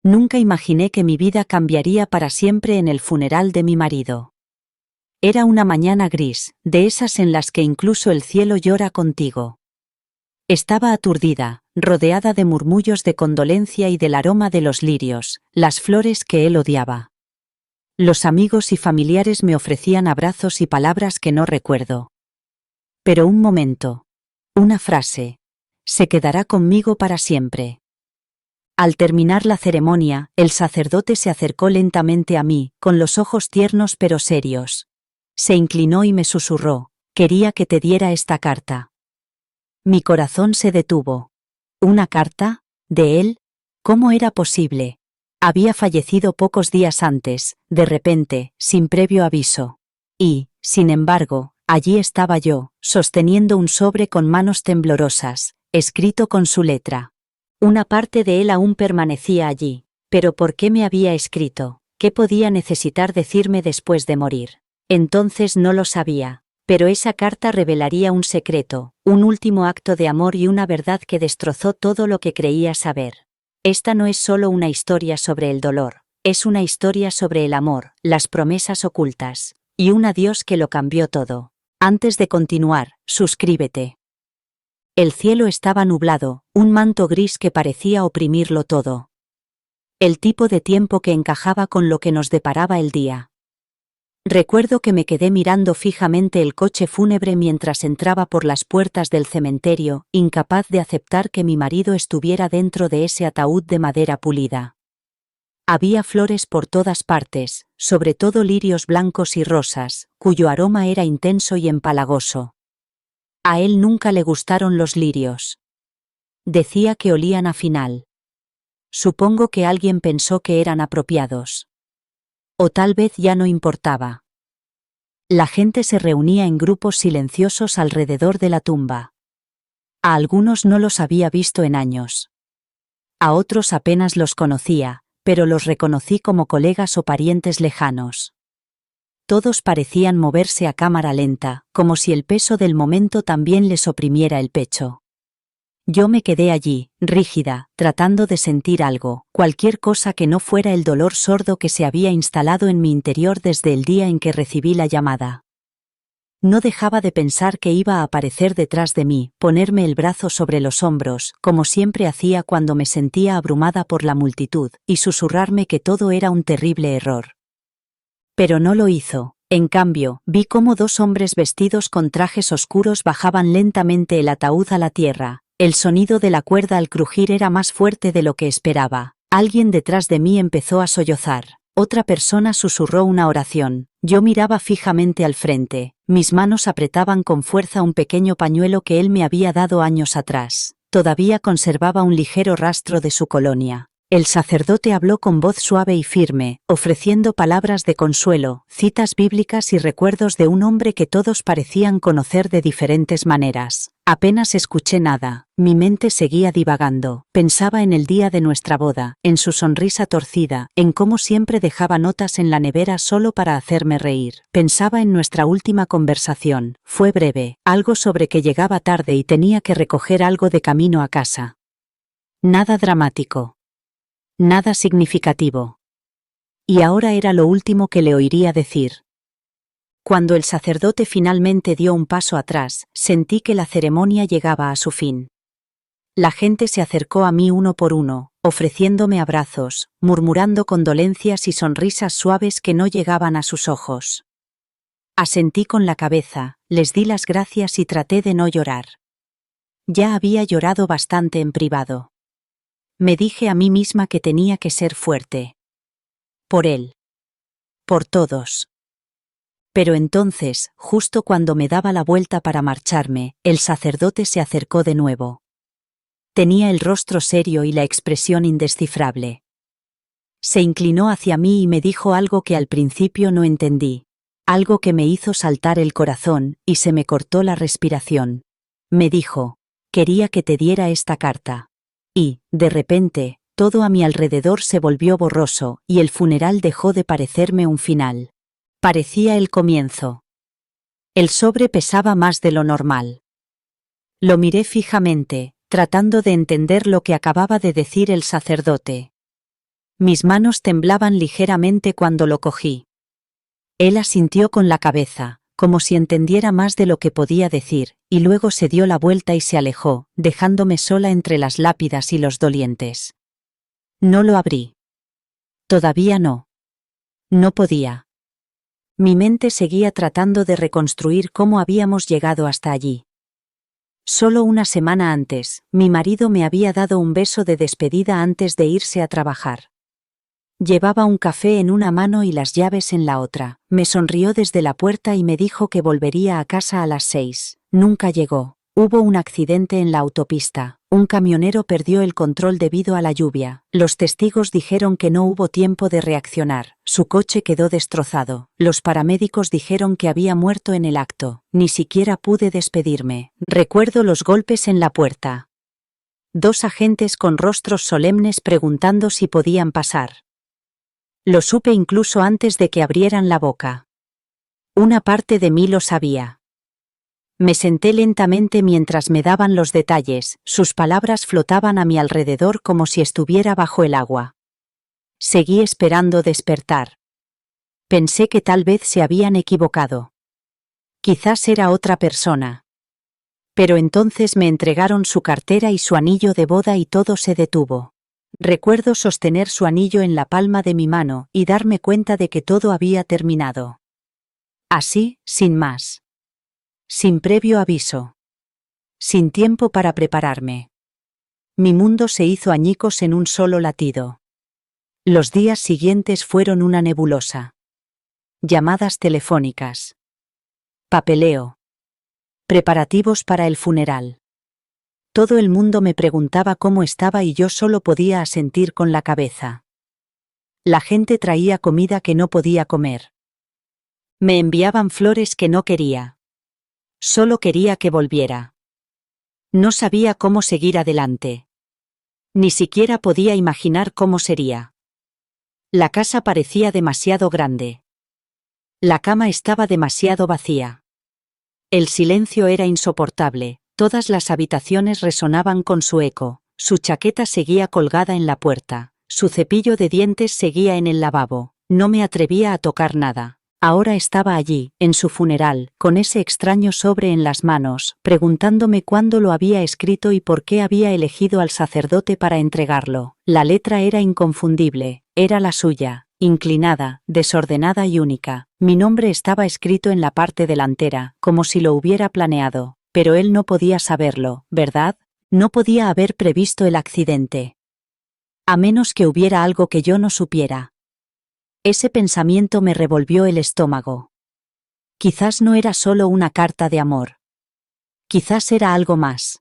Nunca imaginé que mi vida cambiaría para siempre en el funeral de mi marido. Era una mañana gris, de esas en las que incluso el cielo llora contigo. Estaba aturdida, rodeada de murmullos de condolencia y del aroma de los lirios, las flores que él odiaba. Los amigos y familiares me ofrecían abrazos y palabras que no recuerdo. Pero un momento. Una frase. Se quedará conmigo para siempre. Al terminar la ceremonia, el sacerdote se acercó lentamente a mí, con los ojos tiernos pero serios. Se inclinó y me susurró: quería que te diera esta carta. Mi corazón se detuvo. ¿Una carta? ¿De él? ¿Cómo era posible? Había fallecido pocos días antes, de repente, sin previo aviso. Y, sin embargo, allí estaba yo, sosteniendo un sobre con manos temblorosas, escrito con su letra. Una parte de él aún permanecía allí. Pero ¿por qué me había escrito? ¿Qué podía necesitar decirme después de morir? Entonces no lo sabía. Pero esa carta revelaría un secreto, un último acto de amor y una verdad que destrozó todo lo que creía saber. Esta no es solo una historia sobre el dolor, es una historia sobre el amor, las promesas ocultas, y un adiós que lo cambió todo. Antes de continuar, suscríbete. El cielo estaba nublado, un manto gris que parecía oprimirlo todo. El tipo de tiempo que encajaba con lo que nos deparaba el día. Recuerdo que me quedé mirando fijamente el coche fúnebre mientras entraba por las puertas del cementerio, incapaz de aceptar que mi marido estuviera dentro de ese ataúd de madera pulida. Había flores por todas partes, sobre todo lirios blancos y rosas, cuyo aroma era intenso y empalagoso. A él nunca le gustaron los lirios. Decía que olían a final. Supongo que alguien pensó que eran apropiados. O tal vez ya no importaba. La gente se reunía en grupos silenciosos alrededor de la tumba. A algunos no los había visto en años. A otros apenas los conocía, pero los reconocí como colegas o parientes lejanos. Todos parecían moverse a cámara lenta, como si el peso del momento también les oprimiera el pecho. Yo me quedé allí, rígida, tratando de sentir algo, cualquier cosa que no fuera el dolor sordo que se había instalado en mi interior desde el día en que recibí la llamada. No dejaba de pensar que iba a aparecer detrás de mí, ponerme el brazo sobre los hombros, como siempre hacía cuando me sentía abrumada por la multitud, y susurrarme que todo era un terrible error. Pero no lo hizo. En cambio, vi cómo dos hombres vestidos con trajes oscuros bajaban lentamente el ataúd a la tierra. El sonido de la cuerda al crujir era más fuerte de lo que esperaba. Alguien detrás de mí empezó a sollozar. Otra persona susurró una oración. Yo miraba fijamente al frente. Mis manos apretaban con fuerza un pequeño pañuelo que él me había dado años atrás. Todavía conservaba un ligero rastro de su colonia. El sacerdote habló con voz suave y firme, ofreciendo palabras de consuelo, citas bíblicas y recuerdos de un hombre que todos parecían conocer de diferentes maneras. Apenas escuché nada, mi mente seguía divagando. Pensaba en el día de nuestra boda, en su sonrisa torcida, en cómo siempre dejaba notas en la nevera solo para hacerme reír. Pensaba en nuestra última conversación. Fue breve, algo sobre que llegaba tarde y tenía que recoger algo de camino a casa. Nada dramático. Nada significativo. Y ahora era lo último que le oiría decir. Cuando el sacerdote finalmente dio un paso atrás, sentí que la ceremonia llegaba a su fin. La gente se acercó a mí uno por uno, ofreciéndome abrazos, murmurando condolencias y sonrisas suaves que no llegaban a sus ojos. Asentí con la cabeza, les di las gracias y traté de no llorar. Ya había llorado bastante en privado. Me dije a mí misma que tenía que ser fuerte. Por él. Por todos. Pero entonces, justo cuando me daba la vuelta para marcharme, el sacerdote se acercó de nuevo. Tenía el rostro serio y la expresión indescifrable. Se inclinó hacia mí y me dijo algo que al principio no entendí, algo que me hizo saltar el corazón y se me cortó la respiración. Me dijo: quería que te diera esta carta. Y, de repente, todo a mi alrededor se volvió borroso y el funeral dejó de parecerme un final. Parecía el comienzo. El sobre pesaba más de lo normal. Lo miré fijamente, tratando de entender lo que acababa de decir el sacerdote. Mis manos temblaban ligeramente cuando lo cogí. Él asintió con la cabeza, como si entendiera más de lo que podía decir, y luego se dio la vuelta y se alejó, dejándome sola entre las lápidas y los dolientes. No lo abrí. Todavía no. No podía. Mi mente seguía tratando de reconstruir cómo habíamos llegado hasta allí. Solo una semana antes, mi marido me había dado un beso de despedida antes de irse a trabajar. Llevaba un café en una mano y las llaves en la otra. Me sonrió desde la puerta y me dijo que volvería a casa a las 6. Nunca llegó. Hubo un accidente en la autopista. Un camionero perdió el control debido a la lluvia. Los testigos dijeron que no hubo tiempo de reaccionar. Su coche quedó destrozado. Los paramédicos dijeron que había muerto en el acto. Ni siquiera pude despedirme. Recuerdo los golpes en la puerta. 2 agentes con rostros solemnes preguntando si podían pasar. Lo supe incluso antes de que abrieran la boca. Una parte de mí lo sabía. Me senté lentamente mientras me daban los detalles, sus palabras flotaban a mi alrededor como si estuviera bajo el agua. Seguí esperando despertar. Pensé que tal vez se habían equivocado. Quizás era otra persona. Pero entonces me entregaron su cartera y su anillo de boda y todo se detuvo. Recuerdo sostener su anillo en la palma de mi mano y darme cuenta de que todo había terminado. Así, sin más. Sin previo aviso. Sin tiempo para prepararme. Mi mundo se hizo añicos en un solo latido. Los días siguientes fueron una nebulosa. Llamadas telefónicas. Papeleo. Preparativos para el funeral. Todo el mundo me preguntaba cómo estaba y yo solo podía asentir con la cabeza. La gente traía comida que no podía comer. Me enviaban flores que no quería. Solo quería que volviera. No sabía cómo seguir adelante. Ni siquiera podía imaginar cómo sería. La casa parecía demasiado grande. La cama estaba demasiado vacía. El silencio era insoportable. Todas las habitaciones resonaban con su eco, su chaqueta seguía colgada en la puerta, su cepillo de dientes seguía en el lavabo, no me atrevía a tocar nada. Ahora estaba allí, en su funeral, con ese extraño sobre en las manos, preguntándome cuándo lo había escrito y por qué había elegido al sacerdote para entregarlo. La letra era inconfundible, era la suya, inclinada, desordenada y única. Mi nombre estaba escrito en la parte delantera, como si lo hubiera planeado. Pero él no podía saberlo, ¿verdad? No podía haber previsto el accidente. A menos que hubiera algo que yo no supiera. Ese pensamiento me revolvió el estómago. Quizás no era solo una carta de amor. Quizás era algo más.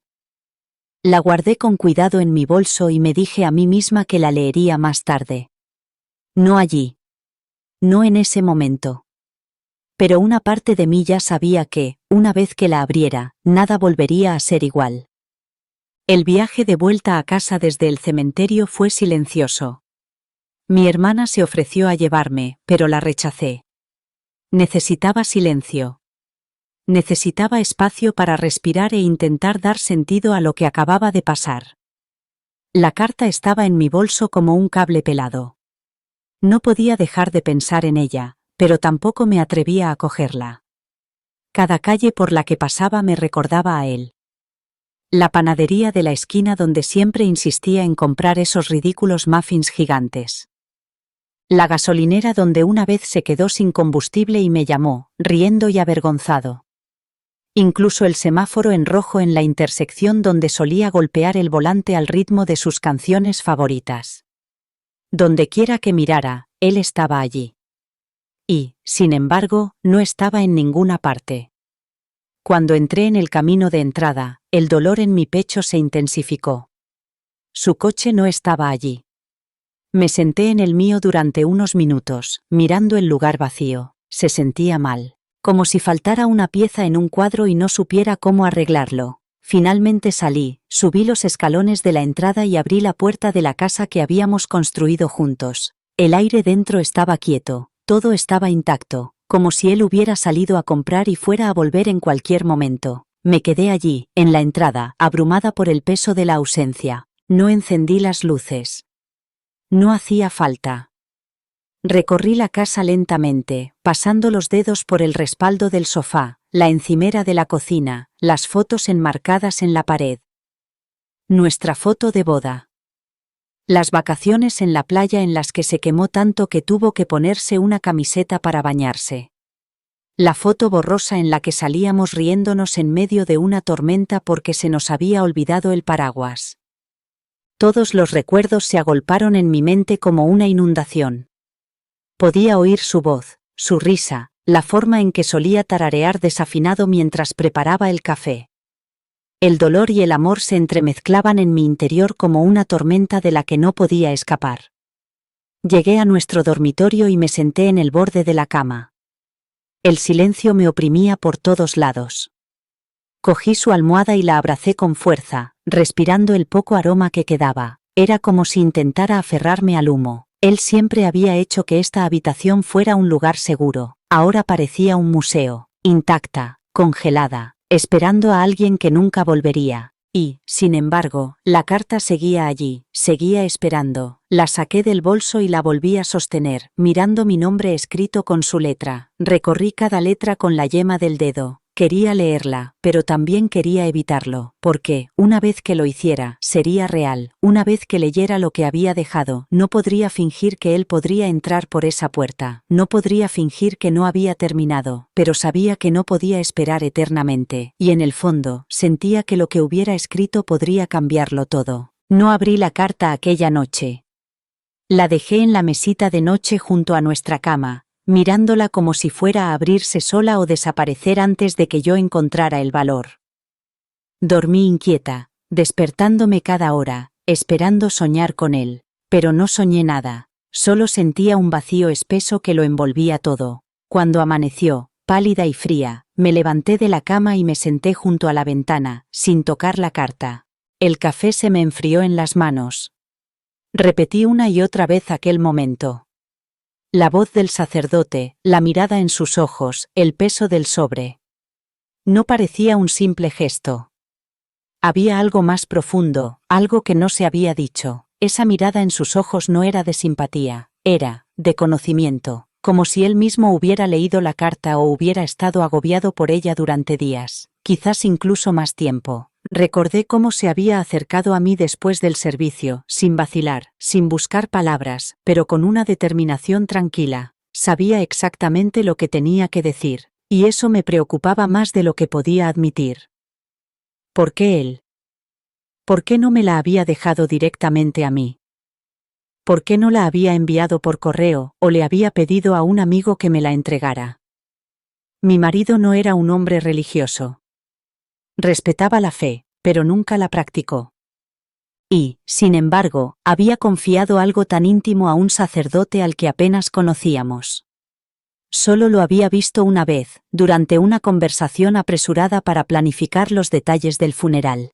La guardé con cuidado en mi bolso y me dije a mí misma que la leería más tarde. No allí. No en ese momento. Pero una parte de mí ya sabía que, una vez que la abriera, nada volvería a ser igual. El viaje de vuelta a casa desde el cementerio fue silencioso. Mi hermana se ofreció a llevarme, pero la rechacé. Necesitaba silencio. Necesitaba espacio para respirar e intentar dar sentido a lo que acababa de pasar. La carta estaba en mi bolso como un cable pelado. No podía dejar de pensar en ella, pero tampoco me atrevía a cogerla. Cada calle por la que pasaba me recordaba a él. La panadería de la esquina donde siempre insistía en comprar esos ridículos muffins gigantes. La gasolinera donde una vez se quedó sin combustible y me llamó, riendo y avergonzado. Incluso el semáforo en rojo en la intersección donde solía golpear el volante al ritmo de sus canciones favoritas. Dondequiera que mirara, él estaba allí. Y, sin embargo, no estaba en ninguna parte. Cuando entré en el camino de entrada, el dolor en mi pecho se intensificó. Su coche no estaba allí. Me senté en el mío durante unos minutos, mirando el lugar vacío. Se sentía mal, como si faltara una pieza en un cuadro y no supiera cómo arreglarlo. Finalmente salí, subí los escalones de la entrada y abrí la puerta de la casa que habíamos construido juntos. El aire dentro estaba quieto. Todo estaba intacto, como si él hubiera salido a comprar y fuera a volver en cualquier momento. Me quedé allí, en la entrada, abrumada por el peso de la ausencia. No encendí las luces. No hacía falta. Recorrí la casa lentamente, pasando los dedos por el respaldo del sofá, la encimera de la cocina, las fotos enmarcadas en la pared. Nuestra foto de boda. Las vacaciones en la playa en las que se quemó tanto que tuvo que ponerse una camiseta para bañarse. La foto borrosa en la que salíamos riéndonos en medio de una tormenta porque se nos había olvidado el paraguas. Todos los recuerdos se agolparon en mi mente como una inundación. Podía oír su voz, su risa, la forma en que solía tararear desafinado mientras preparaba el café. El dolor y el amor se entremezclaban en mi interior como una tormenta de la que no podía escapar. Llegué a nuestro dormitorio y me senté en el borde de la cama. El silencio me oprimía por todos lados. Cogí su almohada y la abracé con fuerza, respirando el poco aroma que quedaba. Era como si intentara aferrarme al humo. Él siempre había hecho que esta habitación fuera un lugar seguro. Ahora parecía un museo, intacta, congelada, esperando a alguien que nunca volvería. Y, sin embargo, la carta seguía allí, seguía esperando. La saqué del bolso y la volví a sostener, mirando mi nombre escrito con su letra. Recorrí cada letra con la yema del dedo. Quería leerla, pero también quería evitarlo, porque, una vez que lo hiciera, sería real. Una vez que leyera lo que había dejado, no podría fingir que él podría entrar por esa puerta. No podría fingir que no había terminado, pero sabía que no podía esperar eternamente, y en el fondo, sentía que lo que hubiera escrito podría cambiarlo todo. No abrí la carta aquella noche. La dejé en la mesita de noche junto a nuestra cama, mirándola como si fuera a abrirse sola o desaparecer antes de que yo encontrara el valor. Dormí inquieta, despertándome cada hora, esperando soñar con él, pero no soñé nada, solo sentía un vacío espeso que lo envolvía todo. Cuando amaneció, pálida y fría, me levanté de la cama y me senté junto a la ventana, sin tocar la carta. El café se me enfrió en las manos. Repetí una y otra vez aquel momento. La voz del sacerdote, la mirada en sus ojos, el peso del sobre. No parecía un simple gesto. Había algo más profundo, algo que no se había dicho. Esa mirada en sus ojos no era de simpatía, era de conocimiento, como si él mismo hubiera leído la carta o hubiera estado agobiado por ella durante días, quizás incluso más tiempo. Recordé cómo se había acercado a mí después del servicio, sin vacilar, sin buscar palabras, pero con una determinación tranquila. Sabía exactamente lo que tenía que decir, y eso me preocupaba más de lo que podía admitir. ¿Por qué él? ¿Por qué no me la había dejado directamente a mí? ¿Por qué no la había enviado por correo, o le había pedido a un amigo que me la entregara? Mi marido no era un hombre religioso. Respetaba la fe, pero nunca la practicó. Y, sin embargo, había confiado algo tan íntimo a un sacerdote al que apenas conocíamos. Solo lo había visto una vez, durante una conversación apresurada para planificar los detalles del funeral.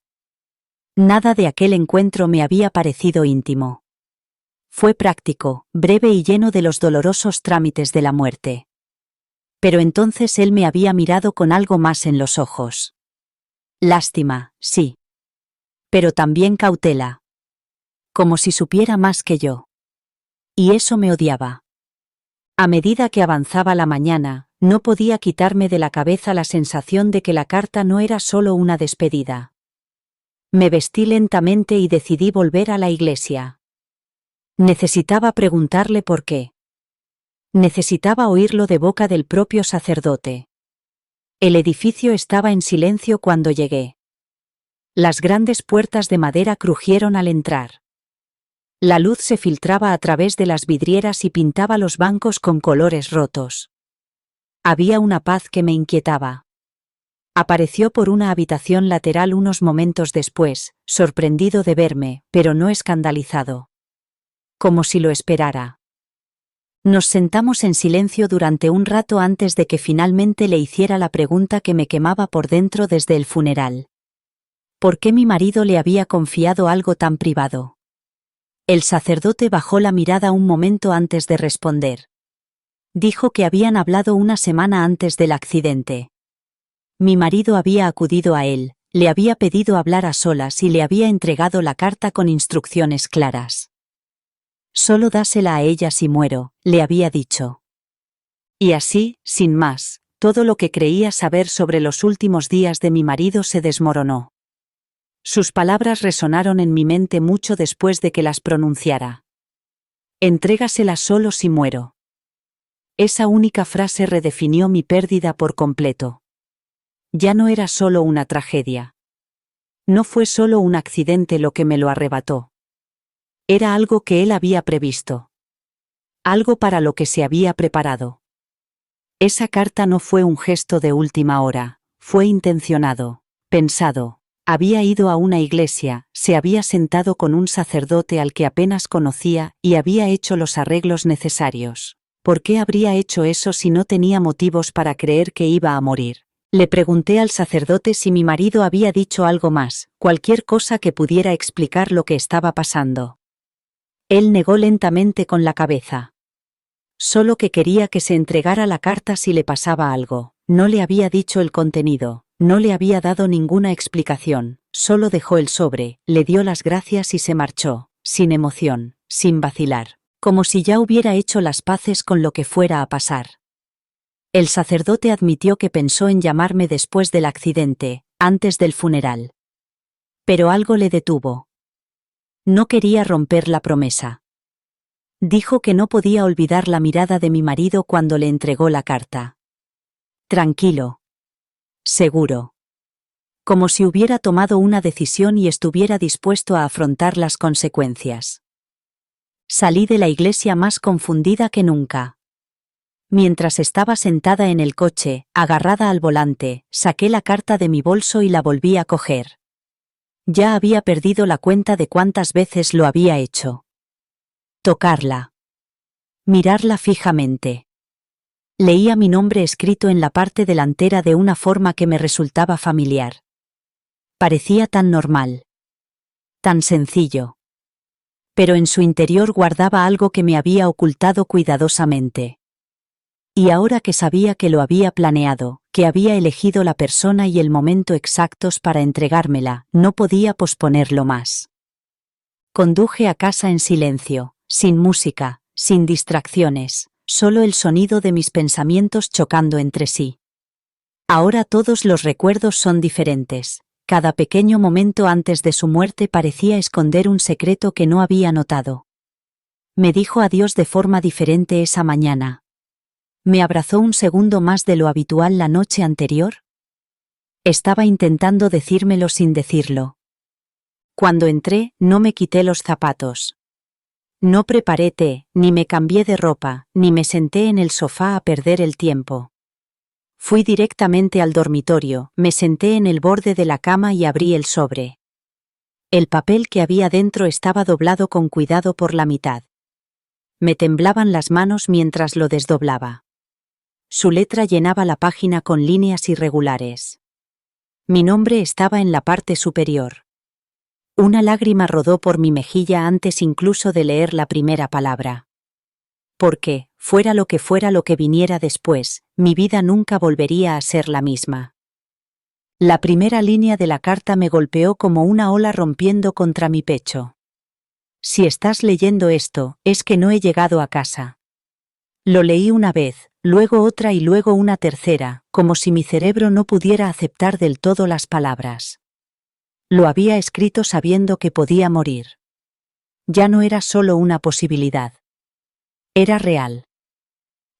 Nada de aquel encuentro me había parecido íntimo. Fue práctico, breve y lleno de los dolorosos trámites de la muerte. Pero entonces él me había mirado con algo más en los ojos. Lástima, sí. Pero también cautela. Como si supiera más que yo. Y eso me odiaba. A medida que avanzaba la mañana, no podía quitarme de la cabeza la sensación de que la carta no era solo una despedida. Me vestí lentamente y decidí volver a la iglesia. Necesitaba preguntarle por qué. Necesitaba oírlo de boca del propio sacerdote. El edificio estaba en silencio cuando llegué. Las grandes puertas de madera crujieron al entrar. La luz se filtraba a través de las vidrieras y pintaba los bancos con colores rotos. Había una paz que me inquietaba. Apareció por una habitación lateral unos momentos después, sorprendido de verme, pero no escandalizado. Como si lo esperara. Nos sentamos en silencio durante un rato antes de que finalmente le hiciera la pregunta que me quemaba por dentro desde el funeral. ¿Por qué mi marido le había confiado algo tan privado? El sacerdote bajó la mirada un momento antes de responder. Dijo que habían hablado una semana antes del accidente. Mi marido había acudido a él, le había pedido hablar a solas y le había entregado la carta con instrucciones claras. Solo dásela a ella si muero, le había dicho. Y así, sin más, todo lo que creía saber sobre los últimos días de mi marido se desmoronó. Sus palabras resonaron en mi mente mucho después de que las pronunciara. Entrégasela solo si muero. Esa única frase redefinió mi pérdida por completo. Ya no era solo una tragedia. No fue solo un accidente lo que me lo arrebató. Era algo que él había previsto. Algo para lo que se había preparado. Esa carta no fue un gesto de última hora, fue intencionado, pensado. Había ido a una iglesia, se había sentado con un sacerdote al que apenas conocía y había hecho los arreglos necesarios. ¿Por qué habría hecho eso si no tenía motivos para creer que iba a morir? Le pregunté al sacerdote si mi marido había dicho algo más, cualquier cosa que pudiera explicar lo que estaba pasando. Él negó lentamente con la cabeza. Solo que quería que se entregara la carta si le pasaba algo. No le había dicho el contenido. No le había dado ninguna explicación, solo dejó el sobre, le dio las gracias y se marchó, sin emoción, sin vacilar, como si ya hubiera hecho las paces con lo que fuera a pasar. El sacerdote admitió que pensó en llamarme después del accidente, antes del funeral. Pero algo le detuvo. No quería romper la promesa. Dijo que no podía olvidar la mirada de mi marido cuando le entregó la carta. Tranquilo. Seguro. Como si hubiera tomado una decisión y estuviera dispuesto a afrontar las consecuencias. Salí de la iglesia más confundida que nunca. Mientras estaba sentada en el coche, agarrada al volante, saqué la carta de mi bolso y la volví a coger. Ya había perdido la cuenta de cuántas veces lo había hecho. Tocarla. Mirarla fijamente. Leía mi nombre escrito en la parte delantera de una forma que me resultaba familiar. Parecía tan normal. Tan sencillo. Pero en su interior guardaba algo que me había ocultado cuidadosamente. Y ahora que sabía que lo había planeado, que había elegido la persona y el momento exactos para entregármela, no podía posponerlo más. Conduje a casa en silencio, sin música, sin distracciones. Solo el sonido de mis pensamientos chocando entre sí. Ahora todos los recuerdos son diferentes. Cada pequeño momento antes de su muerte parecía esconder un secreto que no había notado. Me dijo adiós de forma diferente esa mañana. ¿Me abrazó un segundo más de lo habitual la noche anterior? Estaba intentando decírmelo sin decirlo. Cuando entré, no me quité los zapatos. No preparé té, ni me cambié de ropa, ni me senté en el sofá a perder el tiempo. Fui directamente al dormitorio, me senté en el borde de la cama y abrí el sobre. El papel que había dentro estaba doblado con cuidado por la mitad. Me temblaban las manos mientras lo desdoblaba. Su letra llenaba la página con líneas irregulares. Mi nombre estaba en la parte superior. Una lágrima rodó por mi mejilla antes incluso de leer la primera palabra. Porque, fuera lo que viniera después, mi vida nunca volvería a ser la misma. La primera línea de la carta me golpeó como una ola rompiendo contra mi pecho. Si estás leyendo esto, es que no he llegado a casa. Lo leí una vez, luego otra y luego una tercera, como si mi cerebro no pudiera aceptar del todo las palabras. Lo había escrito sabiendo que podía morir. Ya no era solo una posibilidad. Era real.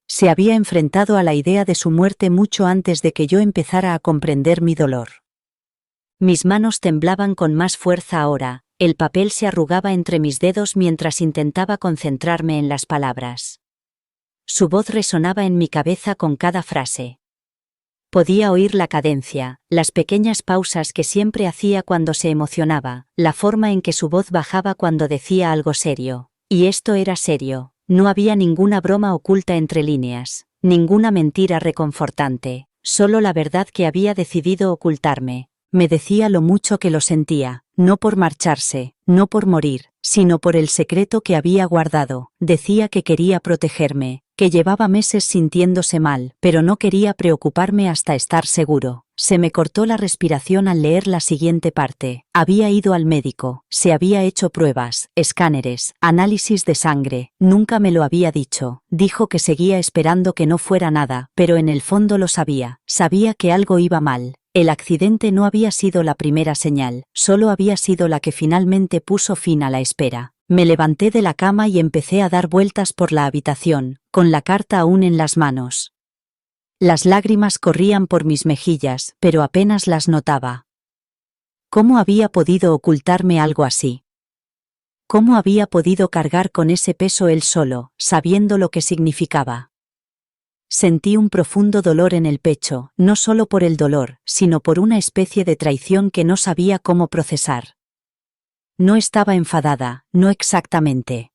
Se había enfrentado a la idea de su muerte mucho antes de que yo empezara a comprender mi dolor. Mis manos temblaban con más fuerza ahora, el papel se arrugaba entre mis dedos mientras intentaba concentrarme en las palabras. Su voz resonaba en mi cabeza con cada frase. Podía oír la cadencia, las pequeñas pausas que siempre hacía cuando se emocionaba, la forma en que su voz bajaba cuando decía algo serio. Y esto era serio, no había ninguna broma oculta entre líneas, ninguna mentira reconfortante, solo la verdad que había decidido ocultarme. Me decía lo mucho que lo sentía, no por marcharse, no por morir, sino por el secreto que había guardado. Decía que quería protegerme, que llevaba meses sintiéndose mal, pero no quería preocuparme hasta estar seguro. Se me cortó la respiración al leer la siguiente parte. Había ido al médico, se había hecho pruebas, escáneres, análisis de sangre, nunca me lo había dicho. Dijo que seguía esperando que no fuera nada, pero en el fondo lo sabía. Sabía que algo iba mal. El accidente no había sido la primera señal, solo había sido la que finalmente puso fin a la espera. Me levanté de la cama y empecé a dar vueltas por la habitación, con la carta aún en las manos. Las lágrimas corrían por mis mejillas, pero apenas las notaba. ¿Cómo había podido ocultarme algo así? ¿Cómo había podido cargar con ese peso él solo, sabiendo lo que significaba? Sentí un profundo dolor en el pecho, no solo por el dolor, sino por una especie de traición que no sabía cómo procesar. No estaba enfadada, no exactamente.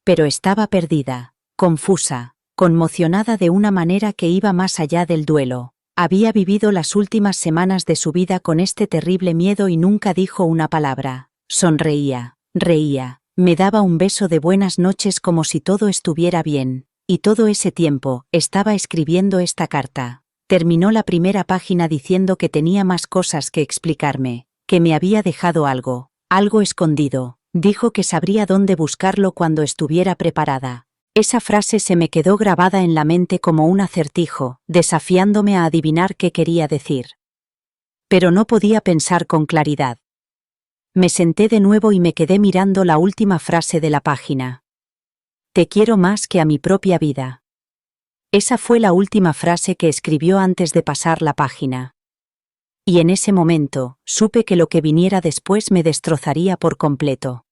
Pero estaba perdida, confusa, conmocionada de una manera que iba más allá del duelo. Había vivido las últimas semanas de su vida con este terrible miedo y nunca dijo una palabra. Sonreía, reía, me daba un beso de buenas noches como si todo estuviera bien. Y todo ese tiempo, estaba escribiendo esta carta. Terminó la primera página diciendo que tenía más cosas que explicarme, que me había dejado algo escondido. Dijo que sabría dónde buscarlo cuando estuviera preparada. Esa frase se me quedó grabada en la mente como un acertijo, desafiándome a adivinar qué quería decir. Pero no podía pensar con claridad. Me senté de nuevo y me quedé mirando la última frase de la página. Te quiero más que a mi propia vida. Esa fue la última frase que escribió antes de pasar la página. Y en ese momento, supe que lo que viniera después me destrozaría por completo.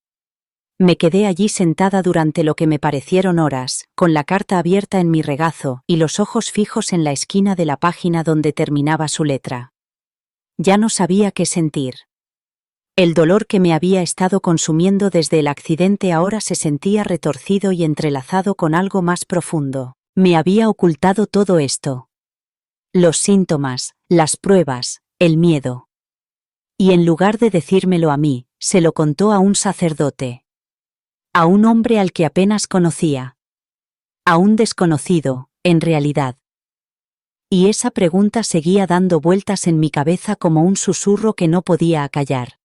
Me quedé allí sentada durante lo que me parecieron horas, con la carta abierta en mi regazo y los ojos fijos en la esquina de la página donde terminaba su letra. Ya no sabía qué sentir. El dolor que me había estado consumiendo desde el accidente ahora se sentía retorcido y entrelazado con algo más profundo. Me había ocultado todo esto. Los síntomas, las pruebas, el miedo. Y en lugar de decírmelo a mí, se lo contó a un sacerdote. A un hombre al que apenas conocía. A un desconocido, en realidad. Y esa pregunta seguía dando vueltas en mi cabeza como un susurro que no podía acallar.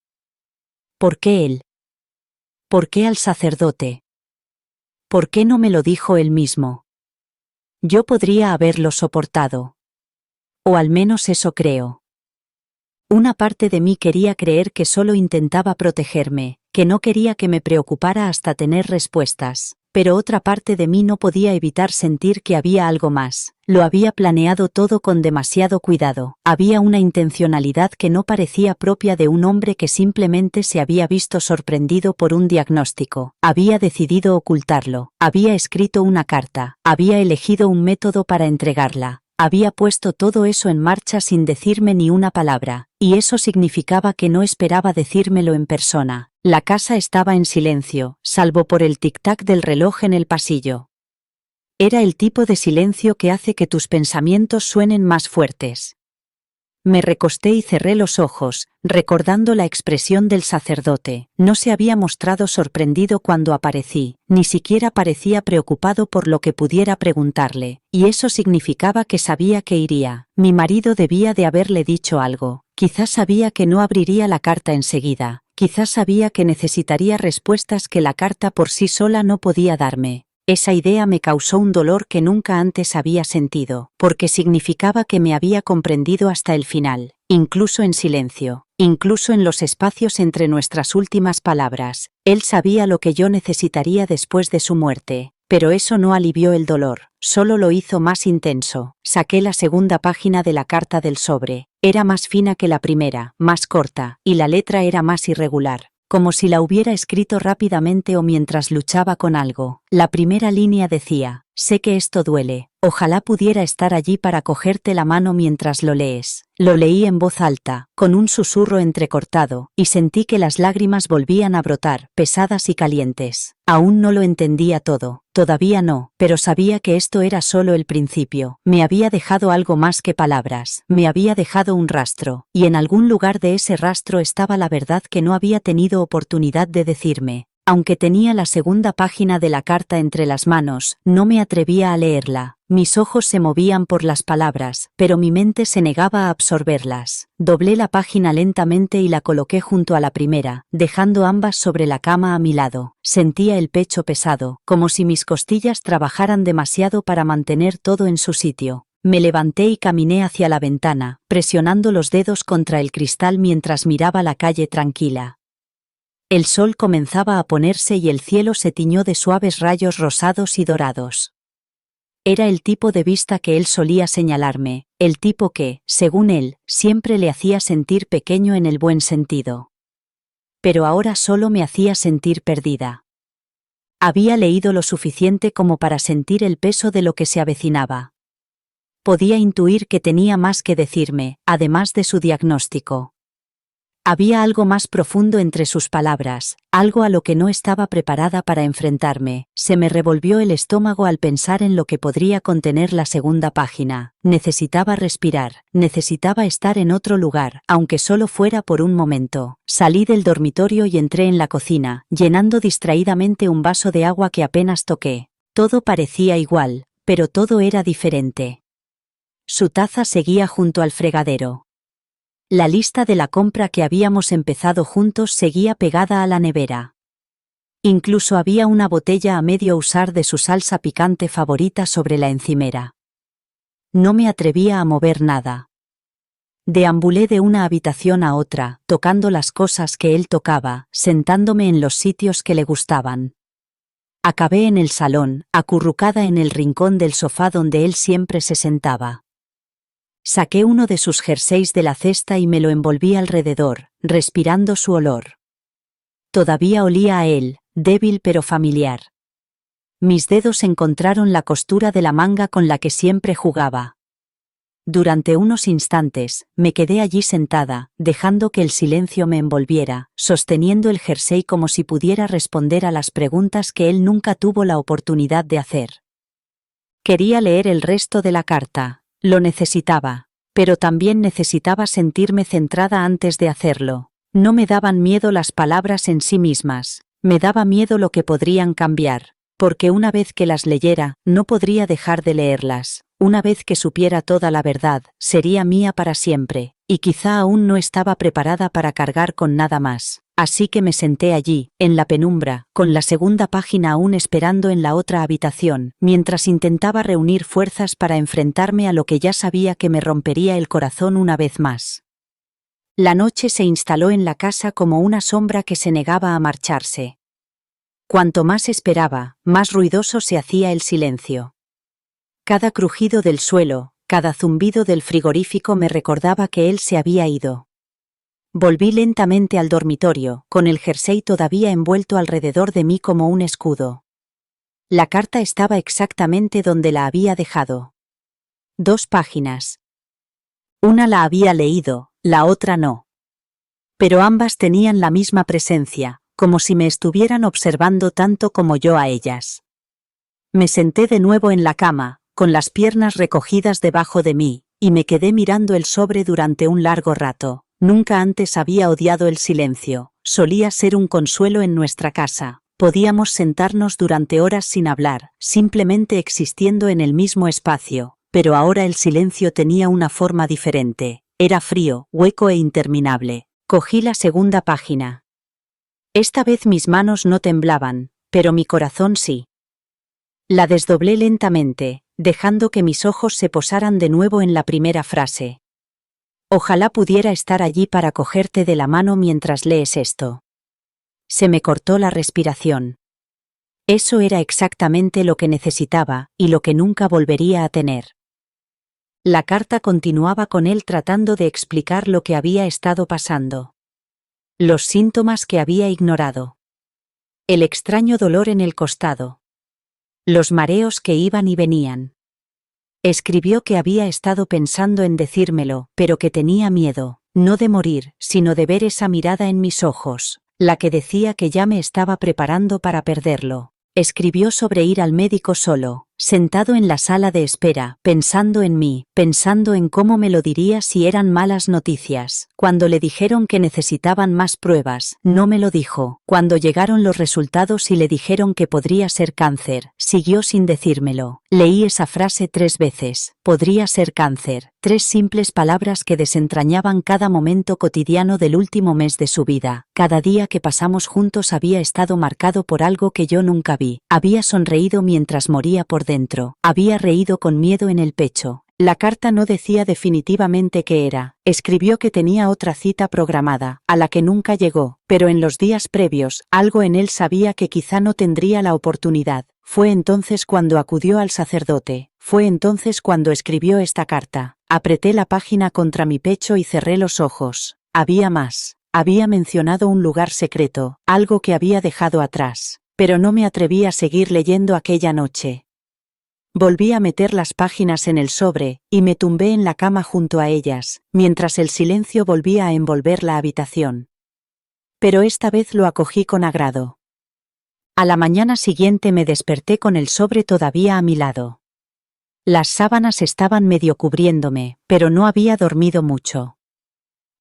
¿Por qué él? ¿Por qué al sacerdote? ¿Por qué no me lo dijo él mismo? Yo podría haberlo soportado. O al menos eso creo. Una parte de mí quería creer que solo intentaba protegerme, que no quería que me preocupara hasta tener respuestas, pero otra parte de mí no podía evitar sentir que había algo más. Lo había planeado todo con demasiado cuidado. Había una intencionalidad que no parecía propia de un hombre que simplemente se había visto sorprendido por un diagnóstico. Había decidido ocultarlo. Había escrito una carta. Había elegido un método para entregarla. Había puesto todo eso en marcha sin decirme ni una palabra, y eso significaba que no esperaba decírmelo en persona. La casa estaba en silencio, salvo por el tic-tac del reloj en el pasillo. Era el tipo de silencio que hace que tus pensamientos suenen más fuertes. Me recosté y cerré los ojos, recordando la expresión del sacerdote. No se había mostrado sorprendido cuando aparecí, ni siquiera parecía preocupado por lo que pudiera preguntarle, y eso significaba que sabía que iría. Mi marido debía de haberle dicho algo. Quizás sabía que no abriría la carta enseguida, quizás sabía que necesitaría respuestas que la carta por sí sola no podía darme. Esa idea me causó un dolor que nunca antes había sentido, porque significaba que me había comprendido hasta el final, incluso en silencio, incluso en los espacios entre nuestras últimas palabras. Él sabía lo que yo necesitaría después de su muerte, pero eso no alivió el dolor, solo lo hizo más intenso. Saqué la segunda página de la carta del sobre. Era más fina que la primera, más corta, y la letra era más irregular, como si la hubiera escrito rápidamente o mientras luchaba con algo. La primera línea decía: sé que esto duele, ojalá pudiera estar allí para cogerte la mano mientras lo lees. Lo leí en voz alta, con un susurro entrecortado, y sentí que las lágrimas volvían a brotar, pesadas y calientes. Aún no lo entendía todo, todavía no, pero sabía que esto era solo el principio. Me había dejado algo más que palabras, me había dejado un rastro, y en algún lugar de ese rastro estaba la verdad que no había tenido oportunidad de decirme. Aunque tenía la segunda página de la carta entre las manos, no me atrevía a leerla. Mis ojos se movían por las palabras, pero mi mente se negaba a absorberlas. Doblé la página lentamente y la coloqué junto a la primera, dejando ambas sobre la cama a mi lado. Sentía el pecho pesado, como si mis costillas trabajaran demasiado para mantener todo en su sitio. Me levanté y caminé hacia la ventana, presionando los dedos contra el cristal mientras miraba la calle tranquila. El sol comenzaba a ponerse y el cielo se tiñó de suaves rayos rosados y dorados. Era el tipo de vista que él solía señalarme, el tipo que, según él, siempre le hacía sentir pequeño en el buen sentido. Pero ahora solo me hacía sentir perdida. Había leído lo suficiente como para sentir el peso de lo que se avecinaba. Podía intuir que tenía más que decirme, además de su diagnóstico. Había algo más profundo entre sus palabras, algo a lo que no estaba preparada para enfrentarme. Se me revolvió el estómago al pensar en lo que podría contener la segunda página. Necesitaba respirar, necesitaba estar en otro lugar, aunque solo fuera por un momento. Salí del dormitorio y entré en la cocina, llenando distraídamente un vaso de agua que apenas toqué. Todo parecía igual, pero todo era diferente. Su taza seguía junto al fregadero. La lista de la compra que habíamos empezado juntos seguía pegada a la nevera. Incluso había una botella a medio usar de su salsa picante favorita sobre la encimera. No me atrevía a mover nada. Deambulé de una habitación a otra, tocando las cosas que él tocaba, sentándome en los sitios que le gustaban. Acabé en el salón, acurrucada en el rincón del sofá donde él siempre se sentaba. Saqué uno de sus jerseys de la cesta y me lo envolví alrededor, respirando su olor. Todavía olía a él, débil pero familiar. Mis dedos encontraron la costura de la manga con la que siempre jugaba. Durante unos instantes, me quedé allí sentada, dejando que el silencio me envolviera, sosteniendo el jersey como si pudiera responder a las preguntas que él nunca tuvo la oportunidad de hacer. Quería leer el resto de la carta. Lo necesitaba, pero también necesitaba sentirme centrada antes de hacerlo. No me daban miedo las palabras en sí mismas, me daba miedo lo que podrían cambiar, porque una vez que las leyera, no podría dejar de leerlas. Una vez que supiera toda la verdad, sería mía para siempre, y quizá aún no estaba preparada para cargar con nada más. Así que me senté allí, en la penumbra, con la segunda página aún esperando en la otra habitación, mientras intentaba reunir fuerzas para enfrentarme a lo que ya sabía que me rompería el corazón una vez más. La noche se instaló en la casa como una sombra que se negaba a marcharse. Cuanto más esperaba, más ruidoso se hacía el silencio. Cada crujido del suelo, cada zumbido del frigorífico me recordaba que él se había ido. Volví lentamente al dormitorio, con el jersey todavía envuelto alrededor de mí como un escudo. La carta estaba exactamente donde la había dejado. 2 páginas. Una la había leído, la otra no. Pero ambas tenían la misma presencia, como si me estuvieran observando tanto como yo a ellas. Me senté de nuevo en la cama, con las piernas recogidas debajo de mí, y me quedé mirando el sobre durante un largo rato. Nunca antes había odiado el silencio, solía ser un consuelo en nuestra casa. Podíamos sentarnos durante horas sin hablar, simplemente existiendo en el mismo espacio, pero ahora el silencio tenía una forma diferente. Era frío, hueco e interminable. Cogí la segunda página. Esta vez mis manos no temblaban, pero mi corazón sí. La desdoblé lentamente, dejando que mis ojos se posaran de nuevo en la primera frase. Ojalá pudiera estar allí para cogerte de la mano mientras lees esto. Se me cortó la respiración. Eso era exactamente lo que necesitaba, y lo que nunca volvería a tener. La carta continuaba con él tratando de explicar lo que había estado pasando. Los síntomas que había ignorado. El extraño dolor en el costado. Los mareos que iban y venían. Escribió que había estado pensando en decírmelo, pero que tenía miedo, no de morir, sino de ver esa mirada en mis ojos, la que decía que ya me estaba preparando para perderlo. Escribió sobre ir al médico solo, sentado en la sala de espera, pensando en mí, pensando en cómo me lo diría si eran malas noticias. Cuando le dijeron que necesitaban más pruebas, no me lo dijo. Cuando llegaron los resultados y le dijeron que podría ser cáncer, siguió sin decírmelo. Leí esa frase 3 veces. Podría ser cáncer. 3 simples palabras que desentrañaban cada momento cotidiano del último mes de su vida. Cada día que pasamos juntos había estado marcado por algo que yo nunca vi. Había sonreído mientras moría por dentro. Había reído con miedo en el pecho. La carta no decía definitivamente qué era. Escribió que tenía otra cita programada, a la que nunca llegó, pero en los días previos, algo en él sabía que quizá no tendría la oportunidad. Fue entonces cuando acudió al sacerdote. Fue entonces cuando escribió esta carta. Apreté la página contra mi pecho y cerré los ojos. Había más. Había mencionado un lugar secreto, algo que había dejado atrás, pero no me atreví a seguir leyendo aquella noche. Volví a meter las páginas en el sobre, y me tumbé en la cama junto a ellas, mientras el silencio volvía a envolver la habitación. Pero esta vez lo acogí con agrado. A la mañana siguiente me desperté con el sobre todavía a mi lado. Las sábanas estaban medio cubriéndome, pero no había dormido mucho.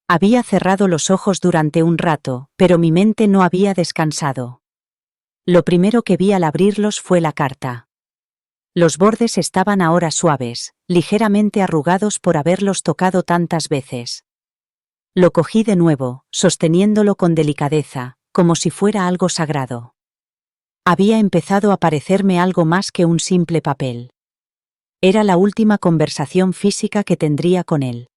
Había cerrado los ojos durante un rato, pero mi mente no había descansado. Lo primero que vi al abrirlos fue la carta. Los bordes estaban ahora suaves, ligeramente arrugados por haberlos tocado tantas veces. Lo cogí de nuevo, sosteniéndolo con delicadeza, como si fuera algo sagrado. Había empezado a parecerme algo más que un simple papel. Era la última conversación física que tendría con él.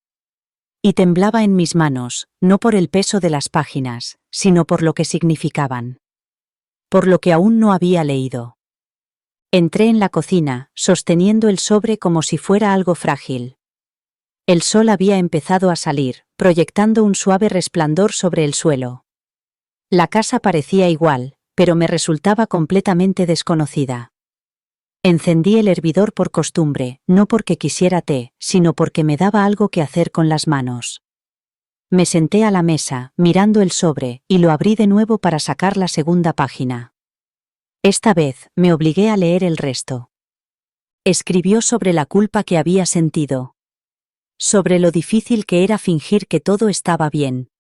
Y temblaba en mis manos, no por el peso de las páginas, sino por lo que significaban. Por lo que aún no había leído. Entré en la cocina, sosteniendo el sobre como si fuera algo frágil. El sol había empezado a salir, proyectando un suave resplandor sobre el suelo. La casa parecía igual, pero me resultaba completamente desconocida. Encendí el hervidor por costumbre, no porque quisiera té, sino porque me daba algo que hacer con las manos. Me senté a la mesa, mirando el sobre, y lo abrí de nuevo para sacar la segunda página. Esta vez, me obligué a leer el resto. Escribió sobre la culpa que había sentido. Sobre lo difícil que era fingir que todo estaba bien.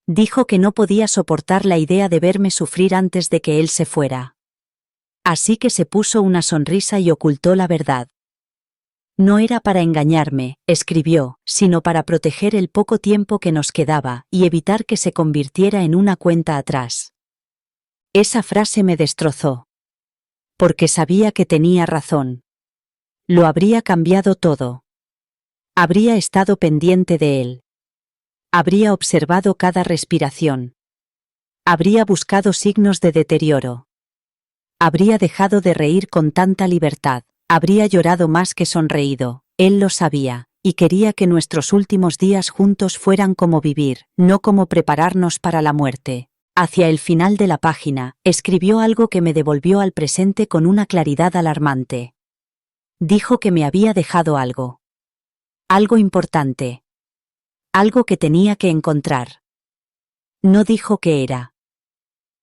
Dijo que no podía soportar la idea de verme sufrir antes de que él se fuera. Así que se puso una sonrisa y ocultó la verdad. No era para engañarme, escribió, sino para proteger el poco tiempo que nos quedaba y evitar que se convirtiera en una cuenta atrás. Esa frase me destrozó. Porque sabía que tenía razón. Lo habría cambiado todo. Habría estado pendiente de él. Habría observado cada respiración. Habría buscado signos de deterioro. Habría dejado de reír con tanta libertad. Habría llorado más que sonreído. Él lo sabía, y quería que nuestros últimos días juntos fueran como vivir, no como prepararnos para la muerte. Hacia el final de la página, escribió algo que me devolvió al presente con una claridad alarmante. Dijo que me había dejado algo. Algo importante. Algo que tenía que encontrar. No dijo qué era.